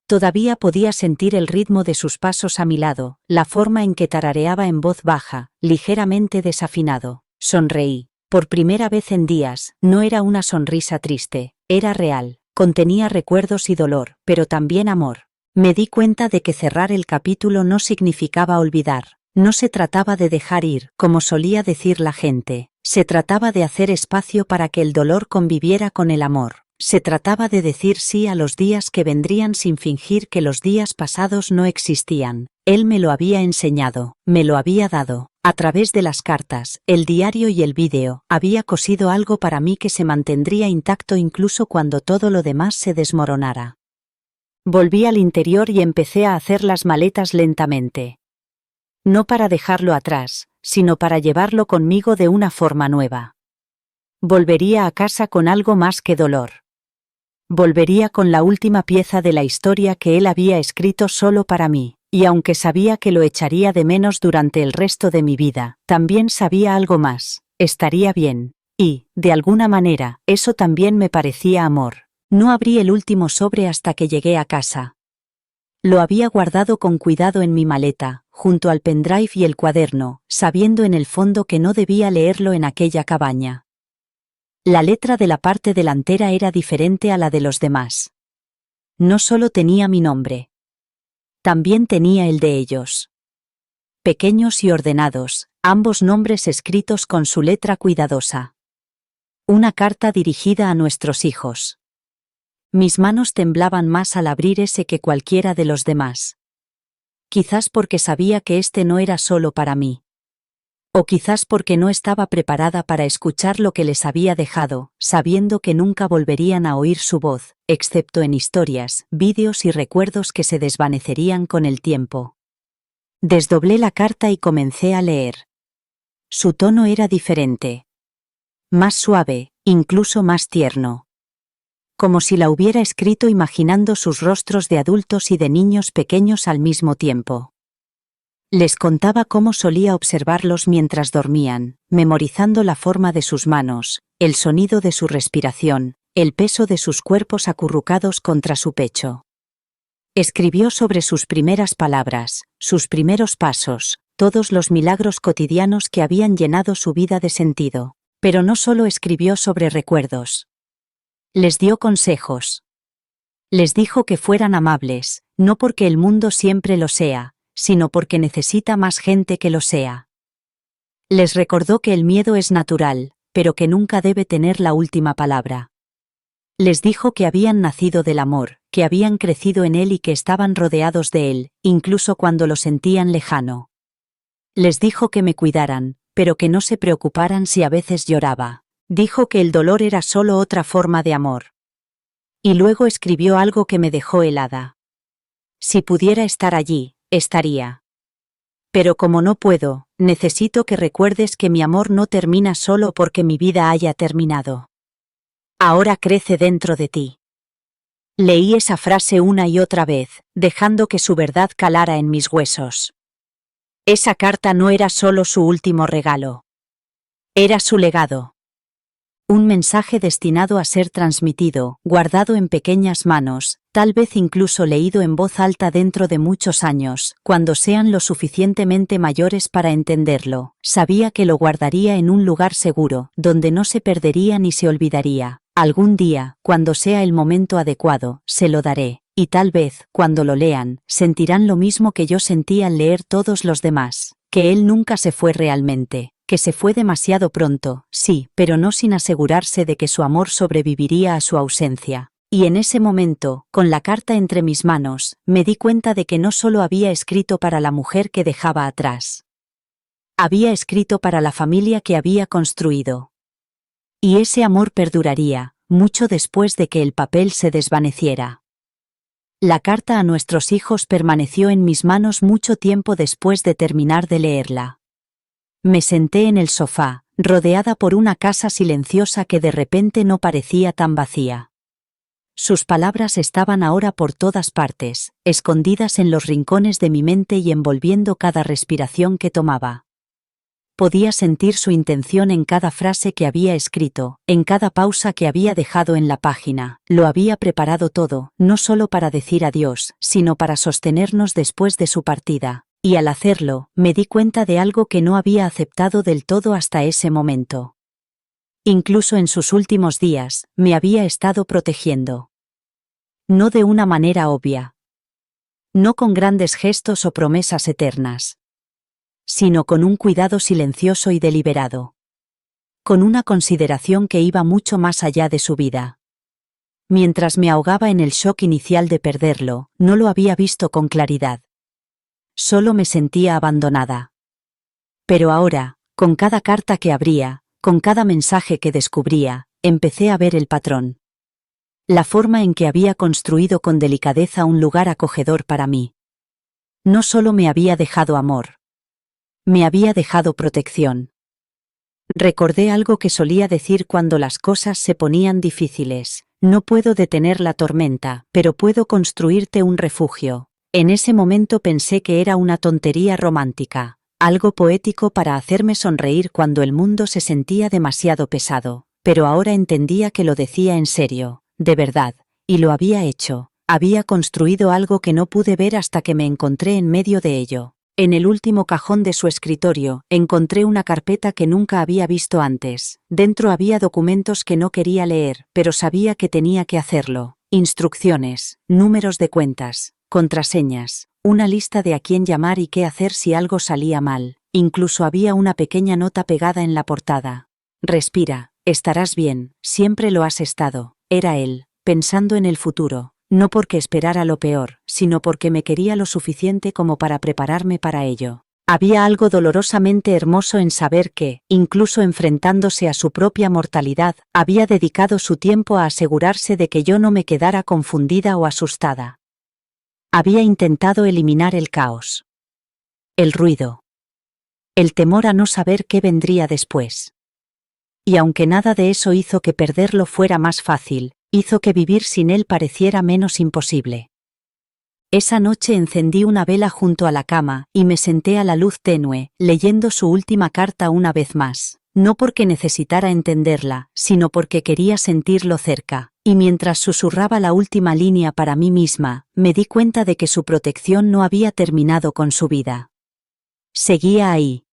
Todavía podía sentir el ritmo de sus pasos a mi lado, la forma en que tarareaba en voz baja, ligeramente desafinado. Sonreí. Por primera vez en días, no era una sonrisa triste, era real. Contenía recuerdos y dolor, pero también amor. Me di cuenta de que cerrar el capítulo no significaba olvidar. No se trataba de dejar ir, como solía decir la gente. Se trataba de hacer espacio para que el dolor conviviera con el amor. Se trataba de decir sí a los días que vendrían sin fingir que los días pasados no existían. Él me lo había enseñado, me lo había dado. A través de las cartas, el diario y el vídeo, había cosido algo para mí que se mantendría intacto incluso cuando todo lo demás se desmoronara. Volví al interior y empecé a hacer las maletas lentamente. No para dejarlo atrás, sino para llevarlo conmigo de una forma nueva. Volvería a casa con algo más que dolor. Volvería con la última pieza de la historia que él había escrito solo para mí, y aunque sabía que lo echaría de menos durante el resto de mi vida, también sabía algo más, estaría bien, y, de alguna manera, eso también me parecía amor. No abrí el último sobre hasta que llegué a casa. Lo había guardado con cuidado en mi maleta, junto al pendrive y el cuaderno, sabiendo en el fondo que no debía leerlo en aquella cabaña. La letra de la parte delantera era diferente a la de los demás. No solo tenía mi nombre. También tenía el de ellos. Pequeños y ordenados, ambos nombres escritos con su letra cuidadosa. Una carta dirigida a nuestros hijos. Mis manos temblaban más al abrir ese que cualquiera de los demás. Quizás porque sabía que este no era solo para mí. O quizás porque no estaba preparada para escuchar lo que les había dejado, sabiendo que nunca volverían a oír su voz, excepto en historias, vídeos y recuerdos que se desvanecerían con el tiempo. Desdoblé la carta y comencé a leer. Su tono era diferente. Más suave, incluso más tierno. Como si la hubiera escrito imaginando sus rostros de adultos y de niños pequeños al mismo tiempo. Les contaba cómo solía observarlos mientras dormían, memorizando la forma de sus manos, el sonido de su respiración, el peso de sus cuerpos acurrucados contra su pecho. Escribió sobre sus primeras palabras, sus primeros pasos, todos los milagros cotidianos que habían llenado su vida de sentido. Pero no solo escribió sobre recuerdos. Les dio consejos. Les dijo que fueran amables, no porque el mundo siempre lo sea, sino porque necesita más gente que lo sea. Les recordó que el miedo es natural, pero que nunca debe tener la última palabra. Les dijo que habían nacido del amor, que habían crecido en él y que estaban rodeados de él, incluso cuando lo sentían lejano. Les dijo que me cuidaran, pero que no se preocuparan si a veces lloraba. Dijo que el dolor era solo otra forma de amor. Y luego escribió algo que me dejó helada. Si pudiera estar allí, estaría. Pero como no puedo, necesito que recuerdes que mi amor no termina solo porque mi vida haya terminado. Ahora crece dentro de ti. Leí esa frase una y otra vez, dejando que su verdad calara en mis huesos. Esa carta no era solo su último regalo. Era su legado. Un mensaje destinado a ser transmitido, guardado en pequeñas manos, tal vez incluso leído en voz alta dentro de muchos años, cuando sean lo suficientemente mayores para entenderlo. Sabía que lo guardaría en un lugar seguro, donde no se perdería ni se olvidaría. Algún día, cuando sea el momento adecuado, se lo daré, y tal vez, cuando lo lean, sentirán lo mismo que yo sentí al leer todos los demás, que él nunca se fue realmente. Que se fue demasiado pronto, sí, pero no sin asegurarse de que su amor sobreviviría a su ausencia. Y en ese momento, con la carta entre mis manos, me di cuenta de que no solo había escrito para la mujer que dejaba atrás. Había escrito para la familia que había construido. Y ese amor perduraría, mucho después de que el papel se desvaneciera. La carta a nuestros hijos permaneció en mis manos mucho tiempo después de terminar de leerla. Me senté en el sofá, rodeada por una casa silenciosa que de repente no parecía tan vacía. Sus palabras estaban ahora por todas partes, escondidas en los rincones de mi mente y envolviendo cada respiración que tomaba. Podía sentir su intención en cada frase que había escrito, en cada pausa que había dejado en la página. Lo había preparado todo, no solo para decir adiós, sino para sostenernos después de su partida. Y al hacerlo, me di cuenta de algo que no había aceptado del todo hasta ese momento. Incluso en sus últimos días, me había estado protegiendo. No de una manera obvia. No con grandes gestos o promesas eternas. Sino con un cuidado silencioso y deliberado. Con una consideración que iba mucho más allá de su vida. Mientras me ahogaba en el shock inicial de perderlo, no lo había visto con claridad. Solo me sentía abandonada. Pero ahora, con cada carta que abría, con cada mensaje que descubría, empecé a ver el patrón. La forma en que había construido con delicadeza un lugar acogedor para mí. No solo me había dejado amor. Me había dejado protección. Recordé algo que solía decir cuando las cosas se ponían difíciles. No puedo detener la tormenta, pero puedo construirte un refugio. En ese momento pensé que era una tontería romántica, algo poético para hacerme sonreír cuando el mundo se sentía demasiado pesado, pero ahora entendía que lo decía en serio, de verdad, y lo había hecho. Había construido algo que no pude ver hasta que me encontré en medio de ello. En el último cajón de su escritorio, encontré una carpeta que nunca había visto antes. Dentro había documentos que no quería leer, pero sabía que tenía que hacerlo. Instrucciones, números de cuentas, contraseñas, una lista de a quién llamar y qué hacer si algo salía mal. Incluso había una pequeña nota pegada en la portada. Respira, estarás bien, siempre lo has estado. Era él, pensando en el futuro. No porque esperara lo peor, sino porque me quería lo suficiente como para prepararme para ello. Había algo dolorosamente hermoso en saber que, incluso enfrentándose a su propia mortalidad, había dedicado su tiempo a asegurarse de que yo no me quedara confundida o asustada. Había intentado eliminar el caos. El ruido. El temor a no saber qué vendría después. Y aunque nada de eso hizo que perderlo fuera más fácil, hizo que vivir sin él pareciera menos imposible. Esa noche encendí una vela junto a la cama y me senté a la luz tenue, leyendo su última carta una vez más, no porque necesitara entenderla, sino porque quería sentirlo cerca, y mientras susurraba la última línea para mí misma, me di cuenta de que su protección no había terminado con su vida. Seguía ahí,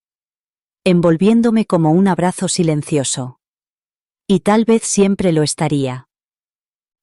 envolviéndome como un abrazo silencioso. Y tal vez siempre lo estaría.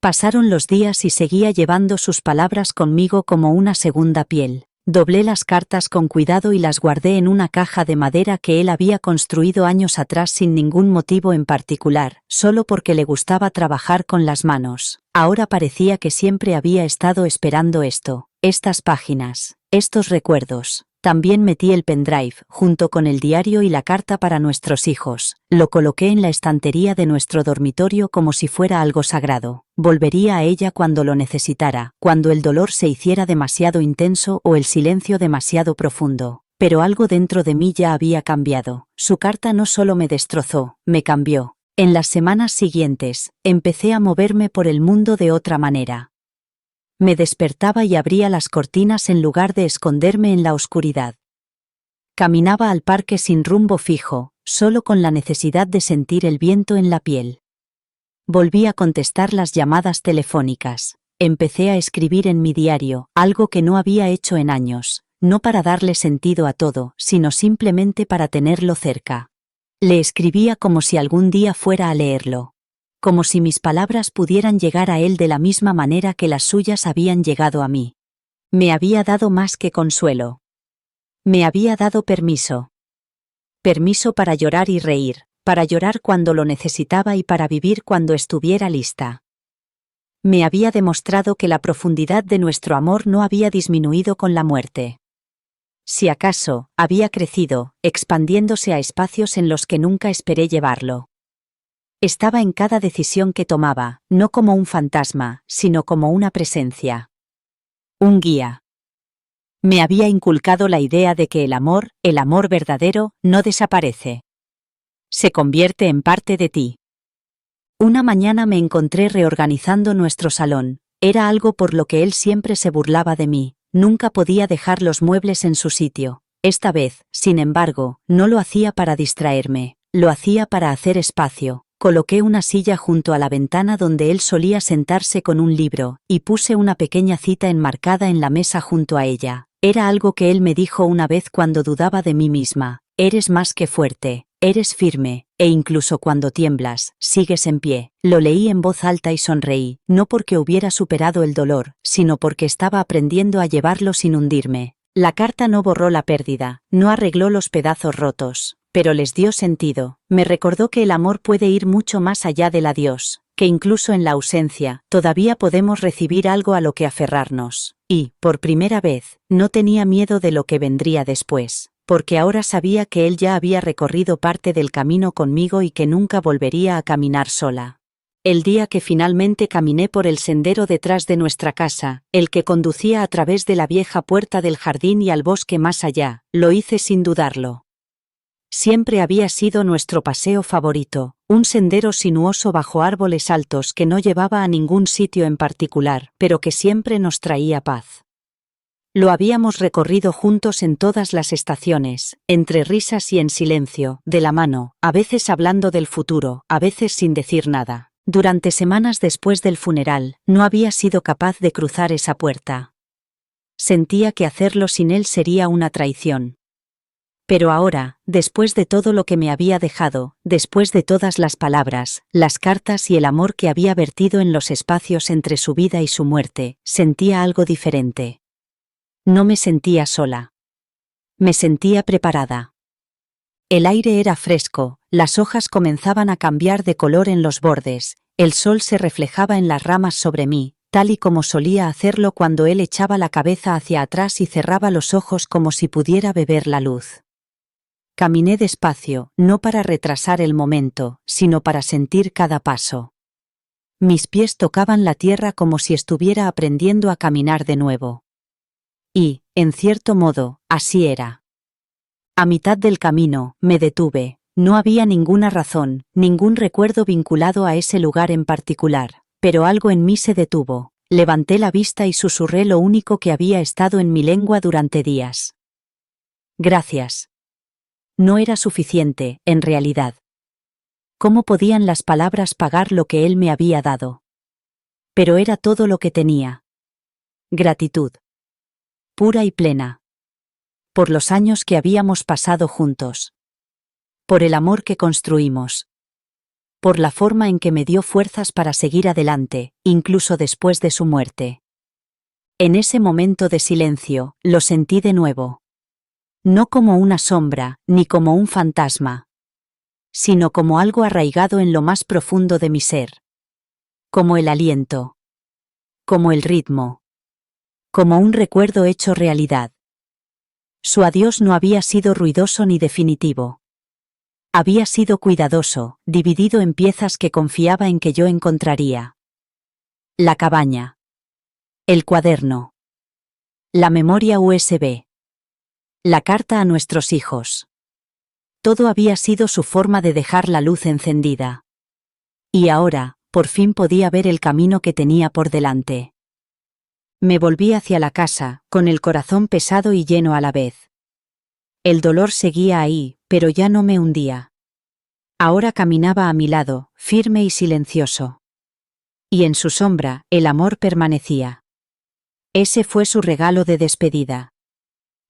Pasaron los días y seguía llevando sus palabras conmigo como una segunda piel. Doblé las cartas con cuidado y las guardé en una caja de madera que él había construido años atrás sin ningún motivo en particular, solo porque le gustaba trabajar con las manos. Ahora parecía que siempre había estado esperando esto, estas páginas, estos recuerdos. También metí el pendrive, junto con el diario y la carta para nuestros hijos. Lo coloqué en la estantería de nuestro dormitorio como si fuera algo sagrado. Volvería a ella cuando lo necesitara, cuando el dolor se hiciera demasiado intenso o el silencio demasiado profundo. Pero algo dentro de mí ya había cambiado. Su carta no solo me destrozó, me cambió. En las semanas siguientes, empecé a moverme por el mundo de otra manera. Me despertaba y abría las cortinas en lugar de esconderme en la oscuridad. Caminaba al parque sin rumbo fijo, solo con la necesidad de sentir el viento en la piel. Volví a contestar las llamadas telefónicas. Empecé a escribir en mi diario, algo que no había hecho en años, no para darle sentido a todo, sino simplemente para tenerlo cerca. Le escribía como si algún día fuera a leerlo. Como si mis palabras pudieran llegar a él de la misma manera que las suyas habían llegado a mí. Me había dado más que consuelo. Me había dado permiso. Permiso para llorar y reír, para llorar cuando lo necesitaba y para vivir cuando estuviera lista. Me había demostrado que la profundidad de nuestro amor no había disminuido con la muerte. Si acaso, había crecido, expandiéndose a espacios en los que nunca esperé llevarlo. Estaba en cada decisión que tomaba, no como un fantasma, sino como una presencia. Un guía. Me había inculcado la idea de que el amor verdadero, no desaparece. Se convierte en parte de ti. Una mañana me encontré reorganizando nuestro salón. Era algo por lo que él siempre se burlaba de mí. Nunca podía dejar los muebles en su sitio. Esta vez, sin embargo, no lo hacía para distraerme, lo hacía para hacer espacio. Coloqué una silla junto a la ventana donde él solía sentarse con un libro, y puse una pequeña cita enmarcada en la mesa junto a ella. Era algo que él me dijo una vez cuando dudaba de mí misma. Eres más que fuerte, eres firme, e incluso cuando tiemblas, sigues en pie. Lo leí en voz alta y sonreí, no porque hubiera superado el dolor, sino porque estaba aprendiendo a llevarlo sin hundirme. La carta no borró la pérdida, no arregló los pedazos rotos, pero les dio sentido. Me recordó que el amor puede ir mucho más allá del adiós, que incluso en la ausencia, todavía podemos recibir algo a lo que aferrarnos. Y, por primera vez, no tenía miedo de lo que vendría después, porque ahora sabía que él ya había recorrido parte del camino conmigo y que nunca volvería a caminar sola. El día que finalmente caminé por el sendero detrás de nuestra casa, el que conducía a través de la vieja puerta del jardín y al bosque más allá, lo hice sin dudarlo. Siempre había sido nuestro paseo favorito, un sendero sinuoso bajo árboles altos que no llevaba a ningún sitio en particular, pero que siempre nos traía paz. Lo habíamos recorrido juntos en todas las estaciones, entre risas y en silencio, de la mano, a veces hablando del futuro, a veces sin decir nada. Durante semanas después del funeral, no había sido capaz de cruzar esa puerta. Sentía que hacerlo sin él sería una traición. Pero ahora, después de todo lo que me había dejado, después de todas las palabras, las cartas y el amor que había vertido en los espacios entre su vida y su muerte, sentía algo diferente. No me sentía sola. Me sentía preparada. El aire era fresco, las hojas comenzaban a cambiar de color en los bordes, el sol se reflejaba en las ramas sobre mí, tal y como solía hacerlo cuando él echaba la cabeza hacia atrás y cerraba los ojos como si pudiera beber la luz. Caminé despacio, no para retrasar el momento, sino para sentir cada paso. Mis pies tocaban la tierra como si estuviera aprendiendo a caminar de nuevo. Y, en cierto modo, así era. A mitad del camino, me detuve. No había ninguna razón, ningún recuerdo vinculado a ese lugar en particular, pero algo en mí se detuvo. Levanté la vista y susurré lo único que había estado en mi lengua durante días. Gracias. No era suficiente, en realidad. ¿Cómo podían las palabras pagar lo que él me había dado? Pero era todo lo que tenía. Gratitud. Pura y plena. Por los años que habíamos pasado juntos. Por el amor que construimos. por la forma en que me dio fuerzas para seguir adelante, incluso después de su muerte. En ese momento de silencio, lo sentí de nuevo. No como una sombra, ni como un fantasma, sino como algo arraigado en lo más profundo de mi ser. Como el aliento. Como el ritmo. Como un recuerdo hecho realidad. Su adiós no había sido ruidoso ni definitivo. Había sido cuidadoso, dividido en piezas que confiaba en que yo encontraría. La cabaña. El cuaderno. La memoria USB. La carta a nuestros hijos. Todo había sido su forma de dejar la luz encendida. Y ahora, por fin podía ver el camino que tenía por delante. Me volví hacia la casa, con el corazón pesado y lleno a la vez. El dolor seguía ahí, pero ya no me hundía. Ahora caminaba a mi lado, firme y silencioso. Y en su sombra, el amor permanecía. Ese fue su regalo de despedida.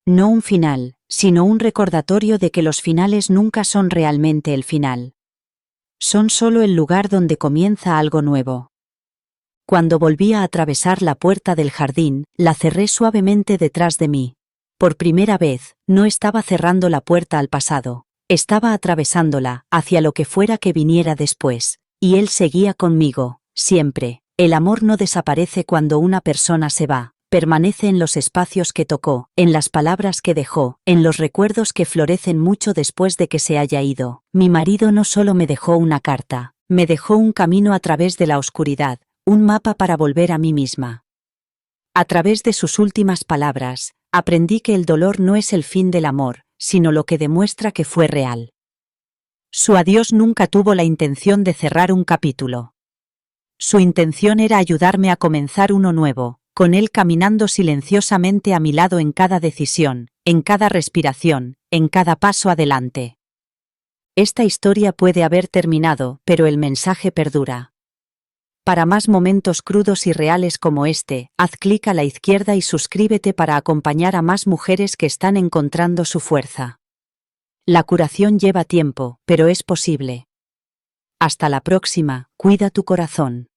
No un final, sino un recordatorio de que los finales nunca son realmente el final. Son solo el lugar donde comienza algo nuevo. Cuando volví a atravesar la puerta del jardín, la cerré suavemente detrás de mí. Por primera vez, no estaba cerrando la puerta al pasado, estaba atravesándola, hacia lo que fuera que viniera después. Y él seguía conmigo, siempre. El amor no desaparece cuando una persona se va, permanece en los espacios que tocó, en las palabras que dejó, en los recuerdos que florecen mucho después de que se haya ido. Mi marido no solo me dejó una carta, me dejó un camino a través de la oscuridad, un mapa para volver a mí misma. A través de sus últimas palabras, aprendí que el dolor no es el fin del amor, sino lo que demuestra que fue real. Su adiós nunca tuvo la intención de cerrar un capítulo. Su intención era ayudarme a comenzar uno nuevo, con él caminando silenciosamente a mi lado en cada decisión, en cada respiración, en cada paso adelante. Esta historia puede haber terminado, pero el mensaje perdura. Para más momentos crudos y reales como este, haz clic a la izquierda y suscríbete para acompañar a más mujeres que están encontrando su fuerza. La curación lleva tiempo, pero es posible. Hasta la próxima, cuida tu corazón.